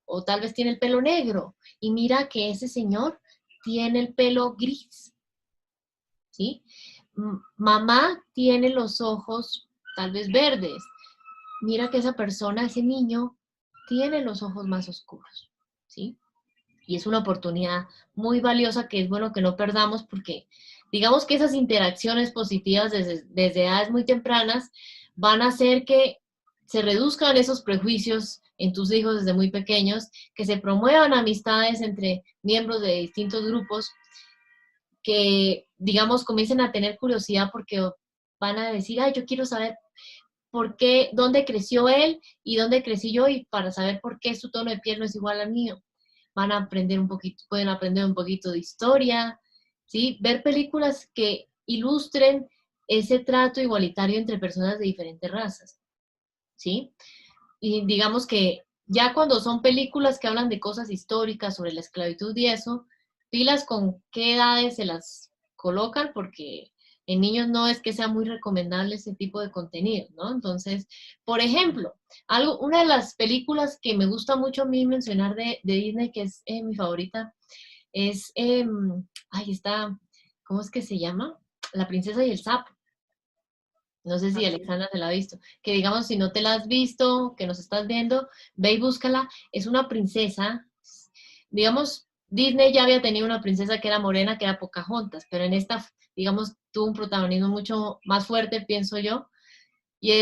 o tal vez tiene el pelo negro y mira que ese señor tiene el pelo gris, ¿sí? Mamá tiene los ojos tal vez verdes. Mira que esa persona, ese niño, tiene los ojos más oscuros, ¿sí? Y es una oportunidad muy valiosa que es bueno que no perdamos porque digamos que esas interacciones positivas desde edades muy tempranas van a hacer que se reduzcan esos prejuicios en tus hijos desde muy pequeños, que se promuevan amistades entre miembros de distintos grupos, que, digamos, comiencen a tener curiosidad porque van a decir, ay, yo quiero saber por qué, dónde creció él y dónde crecí yo y para saber por qué su tono de piel no es igual al mío. Van a aprender un poquito, pueden aprender un poquito de historia, ¿sí? Ver películas que ilustren ese trato igualitario entre personas de diferentes razas, ¿sí? Y digamos que ya cuando son películas que hablan de cosas históricas sobre la esclavitud y eso, pilas con qué edades se las colocan, porque en niños no es que sea muy recomendable ese tipo de contenido, ¿no? Entonces, por ejemplo, una de las películas que me gusta mucho a mí mencionar de Disney, que es mi favorita, es, ahí está, ¿cómo es que se llama? La princesa y el sapo. No sé si Así. Alexandra te la ha visto. Que digamos, si no te la has visto, que nos estás viendo, ve y búscala. Es una princesa. Digamos, Disney ya había tenido una princesa que era morena, que era Pocahontas, pero en esta, digamos, tuvo un protagonismo mucho más fuerte, pienso yo. Y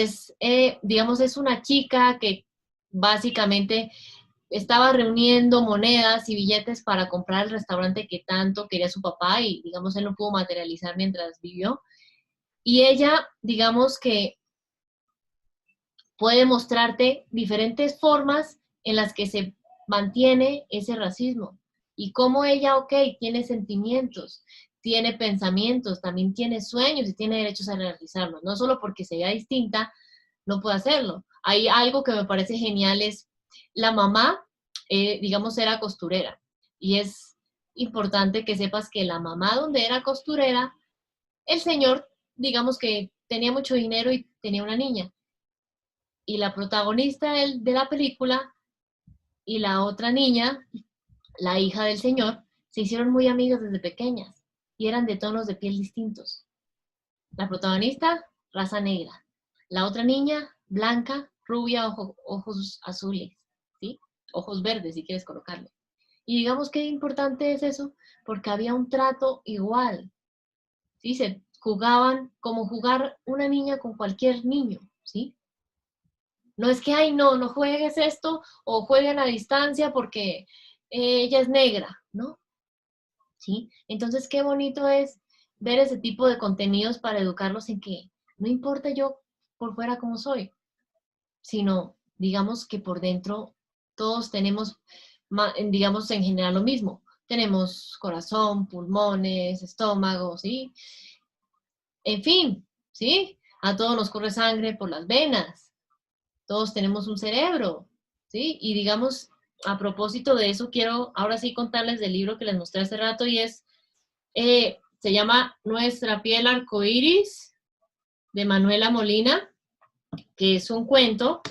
digamos, es una chica que básicamente estaba reuniendo monedas y billetes para comprar el restaurante que tanto quería su papá y, digamos, él no pudo materializar mientras vivió. Y ella, digamos que puede mostrarte diferentes formas en las que se mantiene ese racismo y cómo ella, ok, tiene sentimientos, tiene pensamientos, también tiene sueños y tiene derechos a realizarlos. No solo porque se vea distinta, no puede hacerlo. Hay algo que me parece genial, es la mamá, digamos, era costurera y es importante que sepas que la mamá donde era costurera, el señor, digamos que tenía mucho dinero y tenía una niña y la protagonista de la película y la otra niña, la hija del señor, se hicieron muy amigas desde pequeñas y eran de tonos de piel distintos. La protagonista, raza negra. La otra niña, blanca, rubia, ojos azules, ¿sí? Ojos verdes, si quieres colocarlo. Y digamos qué importante es eso, porque había un trato igual, ¿sí? Se jugaban como jugar una niña con cualquier niño, ¿sí? No es que, ay, no, no juegues esto o jueguen a distancia porque ella es negra, ¿no? ¿Sí? Entonces, qué bonito es ver ese tipo de contenidos para educarlos en que no importa yo por fuera cómo soy, sino digamos que por dentro todos tenemos, digamos en general lo mismo. Tenemos corazón, pulmones, estómago, ¿sí? En fin, ¿sí? A todos nos corre sangre por las venas. Todos tenemos un cerebro, ¿sí? Y digamos, a propósito de eso, quiero ahora sí contarles del libro que les mostré hace rato y se llama Nuestra piel arcoíris, de Manuela Molina, que es un cuento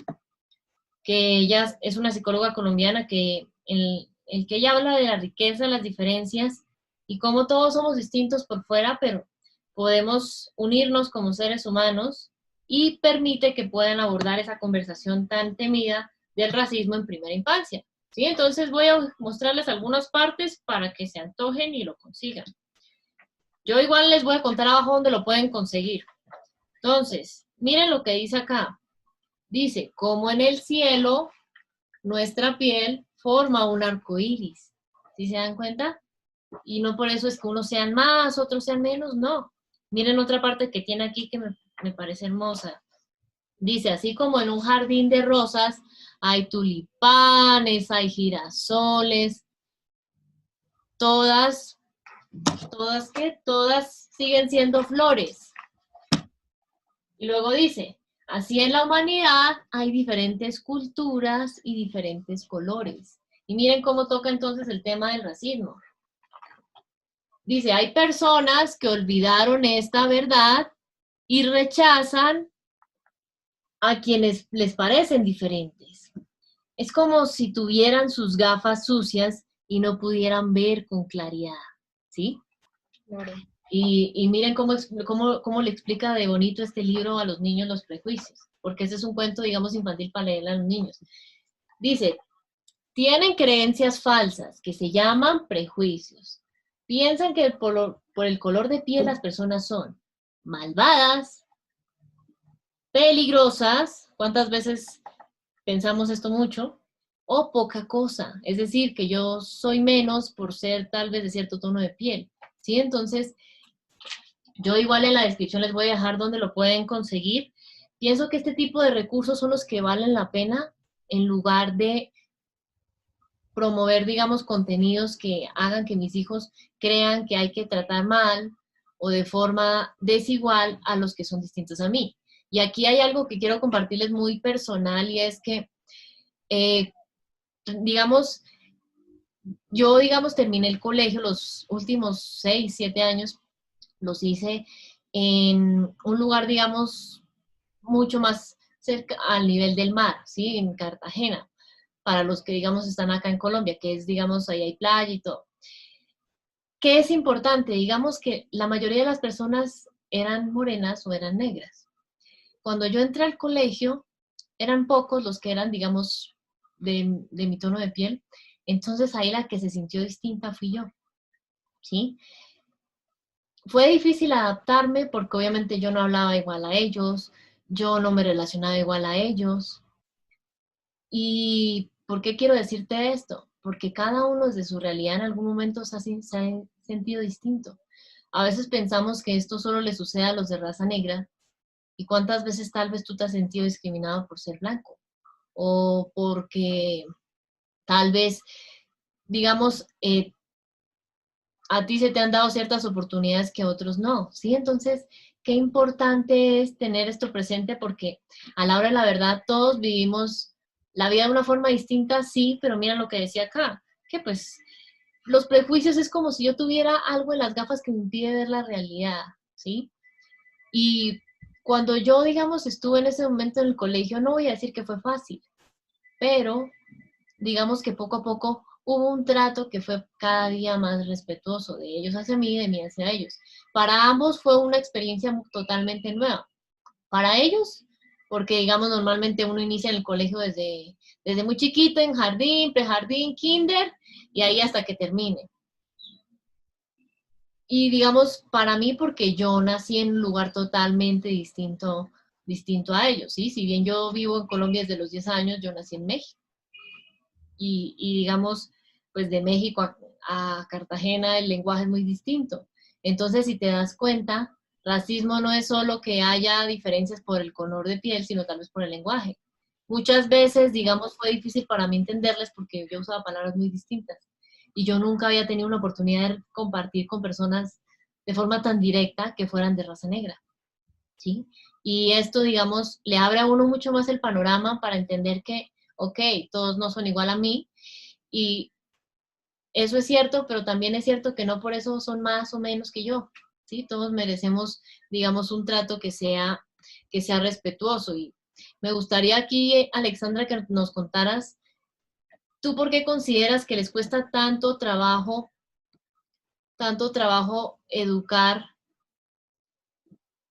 que ella es una psicóloga colombiana que el que ella habla de la riqueza, las diferencias y cómo todos somos distintos por fuera, pero podemos unirnos como seres humanos y permite que puedan abordar esa conversación tan temida del racismo en primera infancia. ¿Sí? Entonces voy a mostrarles algunas partes para que se antojen y lo consigan. Yo igual les voy a contar abajo donde lo pueden conseguir. Entonces, miren lo que dice acá. Dice, como en el cielo, nuestra piel forma un arco iris. ¿Sí se dan cuenta? Y no por eso es que unos sean más, otros sean menos, no. Miren otra parte que tiene aquí que me parece hermosa. Dice, así como en un jardín de rosas hay tulipanes, hay girasoles, todas, ¿qué? Todas siguen siendo flores. Y luego dice, así en la humanidad hay diferentes culturas y diferentes colores. Y miren cómo toca entonces el tema del racismo. Dice, hay personas que olvidaron esta verdad y rechazan a quienes les parecen diferentes. Es como si tuvieran sus gafas sucias y no pudieran ver con claridad, ¿sí? Claro. Y miren cómo le explica de bonito este libro a los niños los prejuicios, porque ese es un cuento, digamos, infantil para leerle a los niños. Dice, tienen creencias falsas que se llaman prejuicios. Piensan que por el color de piel las personas son malvadas, peligrosas, ¿cuántas veces pensamos esto mucho? O poca cosa, es decir, que yo soy menos por ser tal vez de cierto tono de piel, ¿sí? Entonces, yo igual en la descripción les voy a dejar donde lo pueden conseguir. Pienso que este tipo de recursos son los que valen la pena en lugar de promover, digamos, contenidos que hagan que mis hijos crean que hay que tratar mal o de forma desigual a los que son distintos a mí. Y aquí hay algo que quiero compartirles muy personal y es que, digamos, yo, digamos, terminé el colegio, los últimos 6, 7 años, los hice en un lugar, digamos, mucho más cerca al nivel del mar, ¿sí? En Cartagena, para los que, digamos, están acá en Colombia, que es, digamos, ahí hay playa y todo. ¿Qué es importante? Digamos que la mayoría de las personas eran morenas o eran negras. Cuando yo entré al colegio, eran pocos los que eran, digamos, de mi tono de piel. Entonces ahí la que se sintió distinta fui yo, ¿sí? Fue difícil adaptarme porque obviamente yo no hablaba igual a ellos, yo no me relacionaba igual a ellos. ¿Y por qué quiero decirte esto? Porque cada uno desde su realidad en algún momento se ha sentido distinto. A veces pensamos que esto solo le sucede a los de raza negra y cuántas veces tal vez tú te has sentido discriminado por ser blanco o porque tal vez, digamos, a ti se te han dado ciertas oportunidades que a otros no, ¿sí? Entonces, qué importante es tener esto presente porque a la hora de la verdad todos vivimos la vida de una forma distinta, sí, pero mira lo que decía acá, que pues los prejuicios es como si yo tuviera algo en las gafas que me impide ver la realidad, ¿sí? Y cuando yo, digamos, estuve en ese momento en el colegio, no voy a decir que fue fácil, pero digamos que poco a poco hubo un trato que fue cada día más respetuoso de ellos hacia mí y de mí hacia ellos. Para ambos fue una experiencia totalmente nueva. Para ellos, porque digamos normalmente uno inicia en el colegio desde muy chiquito, en jardín, prejardín, kinder, y ahí hasta que termine. Y digamos, para mí, porque yo nací en un lugar totalmente distinto a ellos, ¿sí? Si bien yo vivo en Colombia desde los 10 años, yo nací en México. Y digamos, pues de México a Cartagena el lenguaje es muy distinto. Entonces, si te das cuenta, racismo no es solo que haya diferencias por el color de piel, sino tal vez por el lenguaje. Muchas veces, digamos, fue difícil para mí entenderles porque yo usaba palabras muy distintas y yo nunca había tenido una oportunidad de compartir con personas de forma tan directa que fueran de raza negra, ¿sí? Y esto, digamos, le abre a uno mucho más el panorama para entender que, ok, todos no son igual a mí y eso es cierto, pero también es cierto que no por eso son más o menos que yo, ¿sí? Todos merecemos, digamos, un trato que sea respetuoso. Y me gustaría aquí, Alexandra, que nos contaras, ¿tú por qué consideras que les cuesta tanto trabajo educar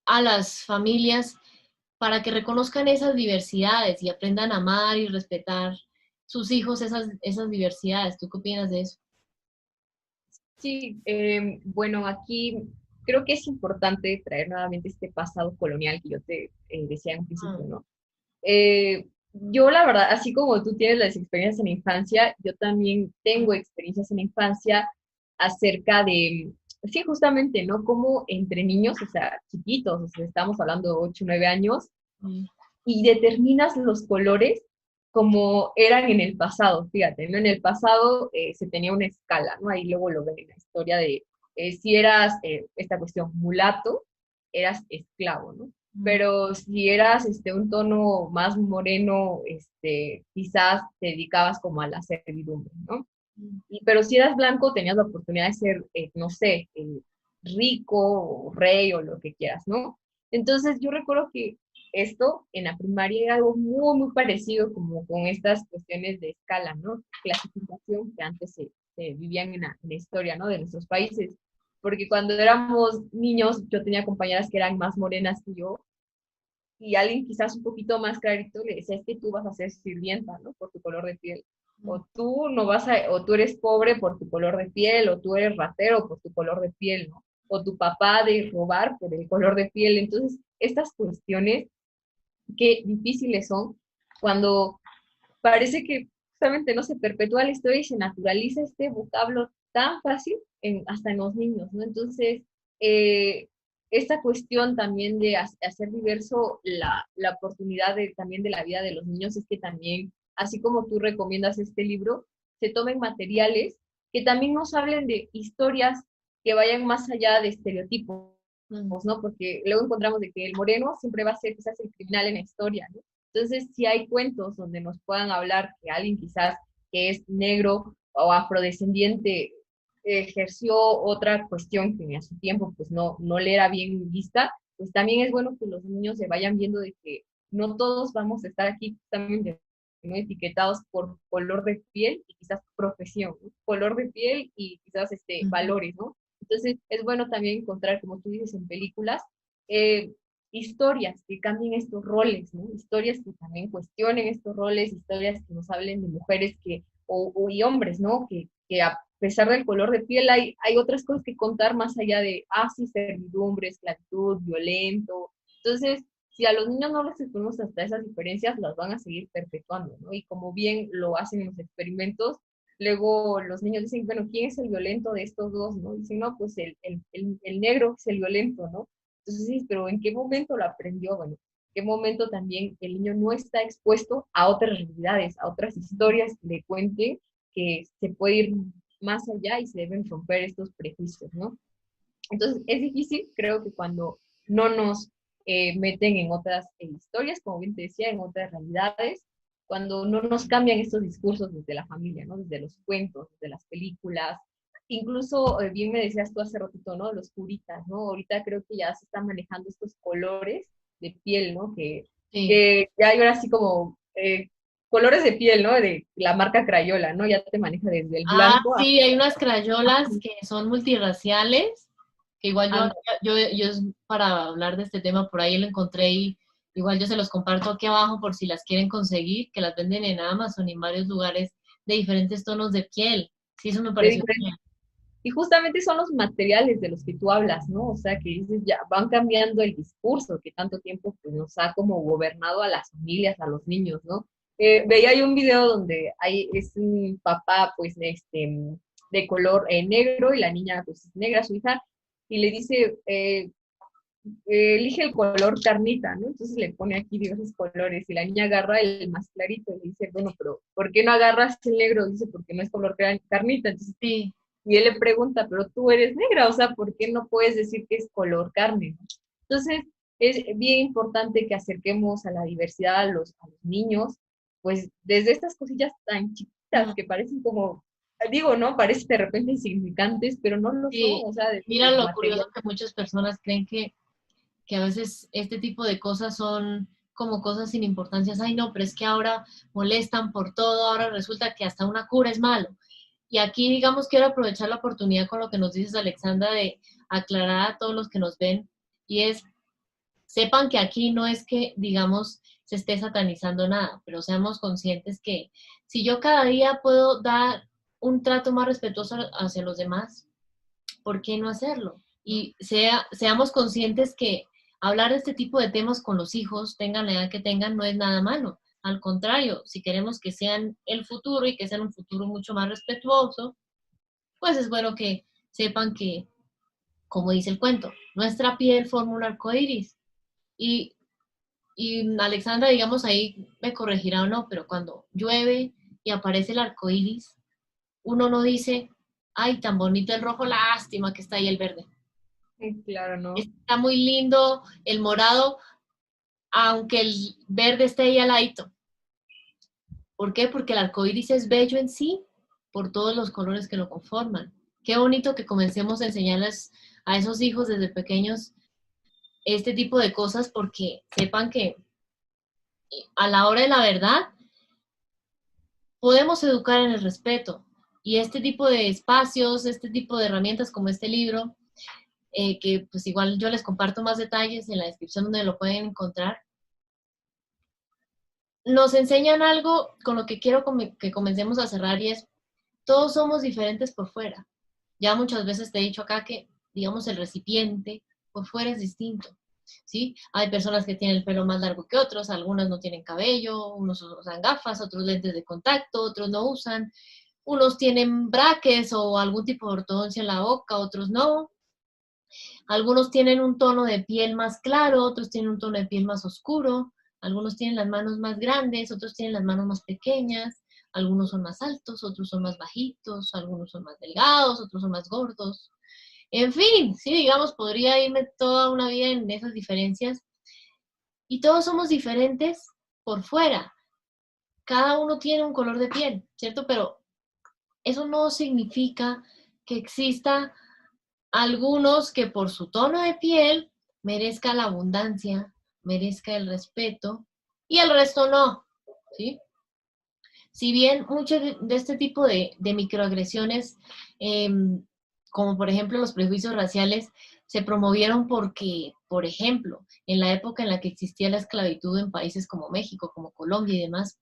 a las familias para que reconozcan esas diversidades y aprendan a amar y respetar sus hijos esas diversidades. ¿Tú qué opinas de eso? Sí, bueno, aquí creo que es importante traer nuevamente este pasado colonial que yo te decía en un principio, Mm, ¿no? Yo la verdad, así como tú tienes las experiencias en la infancia, yo también tengo experiencias en la infancia acerca de, sí, justamente, ¿no? Como entre niños, o sea, chiquitos, o sea, estamos hablando de 8 9 años, mm, y determinas los colores como eran en el pasado, fíjate, ¿no? En el pasado se tenía una escala, ¿no? Ahí luego lo ven en la historia de si eras, esta cuestión, mulato, eras esclavo, ¿no? mm, Pero si eras un tono más moreno, quizás te dedicabas como a la servidumbre, ¿no? mm, Pero si eras blanco, tenías la oportunidad de ser, no sé, rico o rey o lo que quieras, ¿no? Entonces yo recuerdo que esto en la primaria era algo muy, muy parecido como con estas cuestiones de escala, ¿no? Clasificación que antes se vivían en la historia, ¿no? De nuestros países. Porque cuando éramos niños, yo tenía compañeras que eran más morenas que yo, y alguien quizás un poquito más clarito le decía, es que tú vas a ser sirvienta, ¿no? Por tu color de piel. mm, O tú no vas a, o tú eres pobre por tu color de piel, o tú eres ratero por tu color de piel, ¿no? O tu papá de robar por el color de piel. Entonces, estas cuestiones, qué difíciles son cuando parece que justamente no se perpetúa la historia y se naturaliza este vocablo tan fácil hasta en los niños, ¿no? Entonces, eh, esta cuestión también de hacer diverso la oportunidad también de la vida de los niños es que también, así como tú recomiendas este libro, se tomen materiales que también nos hablen de historias que vayan más allá de estereotipos, mm. ¿no? Porque luego encontramos de que el moreno siempre va a ser quizás el criminal en la historia, ¿no? Entonces, si hay cuentos donde nos puedan hablar que alguien quizás que es negro o afrodescendiente ejerció otra cuestión que a su tiempo pues no le era bien vista, pues también es bueno que los niños se vayan viendo de que no todos vamos a estar aquí justamente, ¿no? Etiquetados por color de piel y quizás profesión, ¿no? Color de piel y quizás Ujú. valores, ¿no? Entonces, es bueno también encontrar, como tú dices, en películas, eh, historias que cambien estos roles, ¿no? Historias que también cuestionen estos roles, historias que nos hablen de mujeres y hombres, ¿no? Que a pesar del color de piel hay otras cosas que contar más allá de, sí, servidumbre, esclavitud, violento. Entonces, si a los niños no les exponemos hasta esas diferencias, las van a seguir perpetuando, ¿no? Y como bien lo hacen en los experimentos, luego los niños dicen, bueno, ¿quién es el violento de estos dos, no? Dicen, no, pues el negro es el violento, ¿no? Entonces, sí, pero ¿en qué momento lo aprendió? Bueno, ¿en qué momento también el niño no está expuesto a otras realidades, a otras historias que le cuenten que se puede ir más allá y se deben romper estos prejuicios, ¿no? Entonces, es difícil, creo que cuando no nos meten en otras historias, como bien te decía, en otras realidades, cuando no nos cambian estos discursos desde la familia, ¿no? Desde los cuentos, desde las películas. Incluso, bien me decías tú hace ratito, ¿no? Los curitas, ¿no? Ahorita creo que ya se están manejando estos colores de piel, ¿no? Sí. Que ya hay ahora así como colores de piel, ¿no? De la marca Crayola, ¿no? Ya te maneja desde el blanco a... Sí, hay unas crayolas que son multirraciales, que igual yo para hablar de este tema por ahí lo encontré y igual yo se los comparto aquí abajo por si las quieren conseguir, que las venden en Amazon y en varios lugares de diferentes tonos de piel. Sí, eso me de pareció diferentes. bien. Y justamente son los materiales de los que tú hablas, ¿no? O sea, que dices, ya van cambiando el discurso que tanto tiempo pues, nos ha como gobernado a las familias, a los niños, ¿no? Veía ahí un video donde es un papá, pues, de color negro y la niña, pues, es negra, su hija, y le dice, elige el color carnita, ¿no? Entonces le pone aquí diversos colores y la niña agarra el más clarito y le dice, bueno, pero ¿por qué no agarras el negro? Dice, porque no es color carnita. Entonces, Sí, y él le pregunta, pero tú eres negra, o sea, ¿por qué no puedes decir que es color carne? Entonces, es bien importante que acerquemos a la diversidad a los niños, pues desde estas cosillas tan chiquitas mm, que parecen como, digo, ¿no? Parecen de repente insignificantes, pero no lo son, sí. o sea, desde Mira los lo curioso materiales. que muchas personas creen que a veces este tipo de cosas son como cosas sin importancia. Ay, no, pero es que ahora molestan por todo, ahora resulta que hasta una cura es malo. Y aquí, digamos, quiero aprovechar la oportunidad con lo que nos dices, Alexandra, de aclarar a todos los que nos ven, y es, sepan que aquí no es que, digamos, se esté satanizando nada, pero seamos conscientes que si yo cada día puedo dar un trato más respetuoso hacia los demás, ¿por qué no hacerlo? Y seamos conscientes que hablar de este tipo de temas con los hijos, tengan la edad que tengan, no es nada malo. Al contrario, si queremos que sean el futuro y que sean un futuro mucho más respetuoso, pues es bueno que sepan que, como dice el cuento, nuestra piel forma un arco iris. Y, y Alexandra, digamos, ahí me corregirá o no, pero cuando llueve y aparece el arco iris, uno no dice, ay, tan bonito el rojo, lástima que está ahí el verde. Claro, ¿no? Está muy lindo el morado, aunque el verde esté ahí al ladito. ¿Por qué? Porque el arco iris es bello en sí, por todos los colores que lo conforman. Qué bonito que comencemos a enseñarles a esos hijos desde pequeños este tipo de cosas, porque sepan que a la hora de la verdad podemos educar en el respeto. Y este tipo de espacios, este tipo de herramientas como este libro, que pues igual yo les comparto más detalles en la descripción donde lo pueden encontrar, nos enseñan algo con lo que quiero que comencemos a cerrar, y es, todos somos diferentes por fuera. Ya muchas veces te he dicho acá que, digamos, el recipiente por fuera es distinto, ¿sí? Hay personas que tienen el pelo más largo que otros, algunas no tienen cabello, unos usan gafas, otros lentes de contacto, otros no usan, unos tienen braques o algún tipo de ortodoncia en la boca, otros no. Algunos tienen un tono de piel más claro, otros tienen un tono de piel más oscuro, algunos tienen las manos más grandes, otros tienen las manos más pequeñas, algunos son más altos, otros son más bajitos, algunos son más delgados, otros son más gordos. En fin, sí, digamos, podría irme toda una vida en esas diferencias. Y todos somos diferentes por fuera. Cada uno tiene un color de piel, ¿cierto? Pero eso no significa que exista algunos que por su tono de piel merezca la abundancia, merezca el respeto, y el resto no, ¿sí? Si bien muchos de este tipo de microagresiones, eh, como por ejemplo los prejuicios raciales, se promovieron porque, por ejemplo, en la época en la que existía la esclavitud en países como México, como Colombia y demás,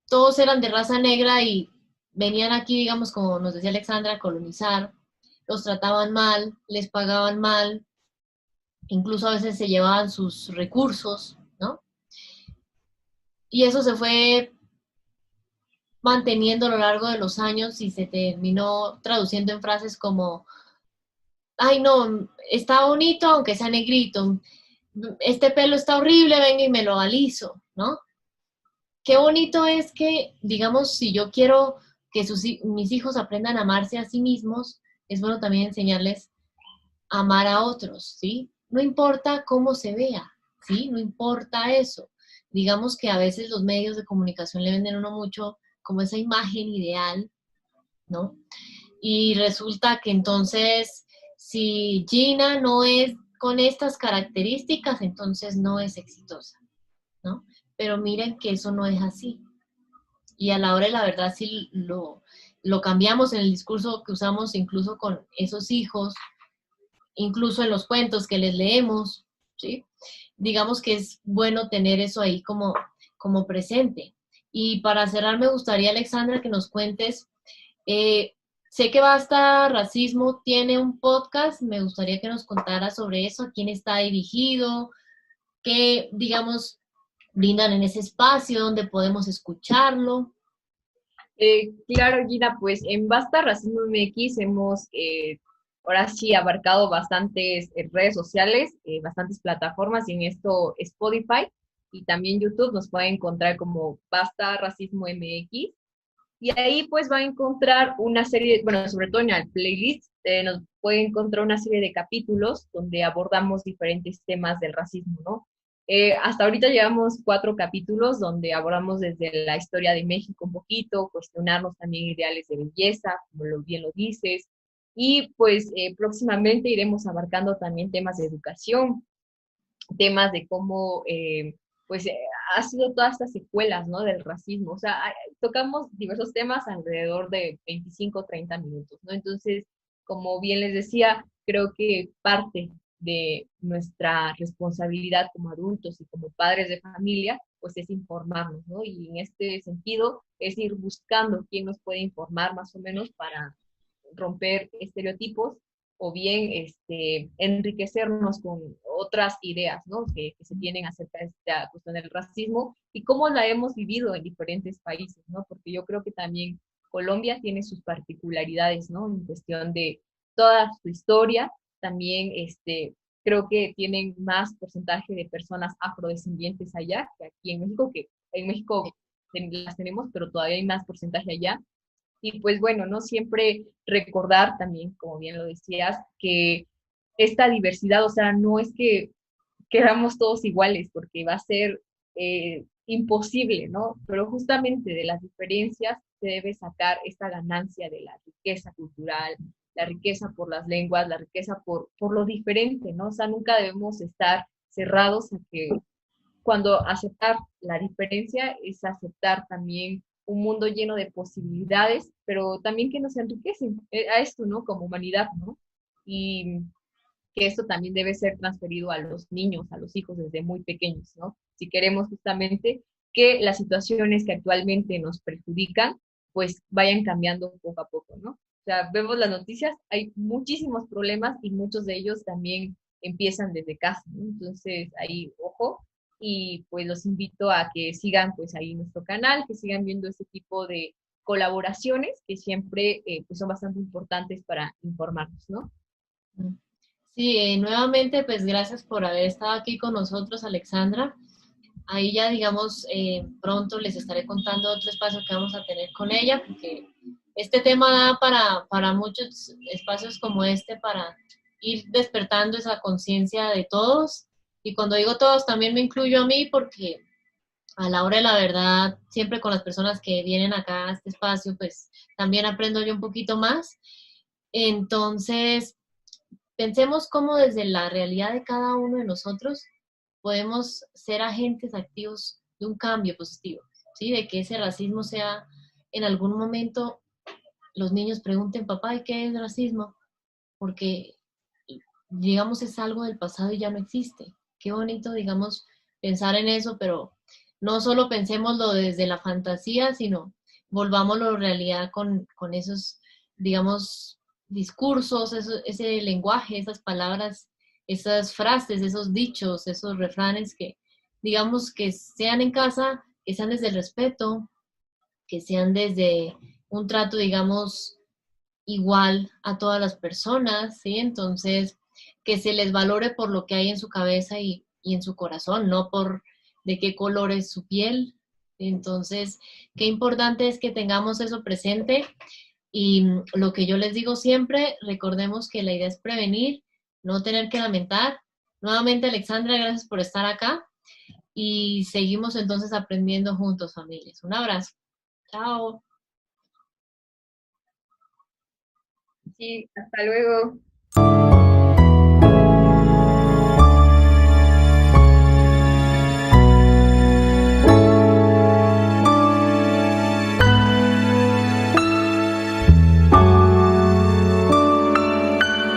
todos eran de raza negra y venían aquí, digamos, como nos decía Alexandra, a colonizar, los trataban mal, les pagaban mal, incluso a veces se llevaban sus recursos, ¿no? Y eso se fue manteniendo a lo largo de los años y se terminó traduciendo en frases como, ay no, está bonito aunque sea negrito, este pelo está horrible, venga y me lo aliso, ¿no? Qué bonito es que, digamos, si yo quiero que mis hijos aprendan a amarse a sí mismos, es bueno también enseñarles a amar a otros, ¿sí? No importa cómo se vea, ¿sí? No importa eso. Digamos que a veces los medios de comunicación le venden a uno mucho como esa imagen ideal, ¿no? Y resulta que entonces, si Gina no es con estas características, entonces no es exitosa, ¿no? Pero miren que eso no es así. Y a la hora de la verdad, si lo cambiamos en el discurso que usamos incluso con esos hijos, incluso en los cuentos que les leemos, ¿sí? Digamos que es bueno tener eso ahí como presente. Y para cerrar, me gustaría, Alexandra, que nos cuentes, eh, sé que Basta Racismo tiene un podcast, me gustaría que nos contara sobre eso, a quién está dirigido, qué, digamos, brindan en ese espacio, donde podemos escucharlo. Claro, Gina, pues en Basta Racismo MX hemos ahora sí abarcado bastantes redes sociales, bastantes plataformas, y en esto Spotify y también YouTube nos pueden encontrar como Basta Racismo MX. Y ahí pues va a encontrar una serie, bueno, sobre todo en el playlist, nos puede encontrar una serie de capítulos donde abordamos diferentes temas del racismo, ¿no? Hasta ahorita llevamos 4 capítulos donde abordamos desde la historia de México un poquito, cuestionarnos también ideales de belleza, como bien lo dices, y pues próximamente iremos abarcando también temas de educación, temas de cómo pues ha sido todas estas secuelas, ¿no? Del racismo. O sea, tocamos diversos temas alrededor de 25 o 30 minutos, ¿no? Entonces, como bien les decía, creo que parte de nuestra responsabilidad como adultos y como padres de familia, pues es informarnos, ¿no? Y en este sentido es ir buscando quién nos puede informar más o menos para romper estereotipos o bien enriquecernos con otras ideas, ¿no? Que se tienen acerca de esta cuestión del racismo y cómo la hemos vivido en diferentes países, ¿no? Porque yo creo que también Colombia tiene sus particularidades, ¿no? En cuestión de toda su historia, también creo que tienen más porcentaje de personas afrodescendientes allá que aquí en México, que en México las tenemos, pero todavía hay más porcentaje allá. Y pues bueno, ¿no? Siempre recordar también, como bien lo decías, que esta diversidad, o sea, no es que queramos todos iguales, porque va a ser imposible, ¿no? Pero justamente de las diferencias se debe sacar esta ganancia de la riqueza cultural, la riqueza por las lenguas, la riqueza por lo diferente, ¿no? O sea, nunca debemos estar cerrados a que cuando aceptar la diferencia es aceptar también un mundo lleno de posibilidades, pero también que nos enriquecen a esto, ¿no? Como humanidad, ¿no? Y que esto también debe ser transferido a los niños, a los hijos desde muy pequeños, ¿no? Si queremos justamente que las situaciones que actualmente nos perjudican, pues vayan cambiando poco a poco, ¿no? O sea, vemos las noticias, hay muchísimos problemas y muchos de ellos también empiezan desde casa, ¿no? Entonces, ahí, ojo, y pues los invito a que sigan pues ahí nuestro canal, que sigan viendo este tipo de colaboraciones que siempre pues son bastante importantes para informarnos, ¿no? Sí, nuevamente, pues gracias por haber estado aquí con nosotros, Alexandra. Ahí ya, digamos, pronto les estaré contando otro espacio que vamos a tener con ella, porque este tema da para muchos espacios como este, para ir despertando esa conciencia de todos. Y cuando digo todos, también me incluyo a mí, porque a la hora de la verdad, siempre con las personas que vienen acá a este espacio, pues también aprendo yo un poquito más. Entonces, pensemos cómo desde la realidad de cada uno de nosotros podemos ser agentes activos de un cambio positivo, ¿sí? De que ese racismo sea en algún momento los niños pregunten, papá, ¿y qué es racismo? Porque, digamos, es algo del pasado y ya no existe. Qué bonito, digamos, pensar en eso, pero no solo pensémoslo desde la fantasía, sino volvámoslo realidad con esos, digamos, discursos, ese lenguaje, esas palabras, esas frases, esos dichos, esos refranes que, digamos, que sean en casa, que sean desde el respeto, que sean desde un trato, digamos, igual a todas las personas, ¿sí? Entonces, que se les valore por lo que hay en su cabeza y en su corazón, no por de qué color es su piel. Entonces, qué importante es que tengamos eso presente y lo que yo les digo siempre, recordemos que la idea es prevenir, no tener que lamentar. Nuevamente, Alexandra, gracias por estar acá y seguimos entonces aprendiendo juntos, familias. Un abrazo. Chao. Sí, hasta luego.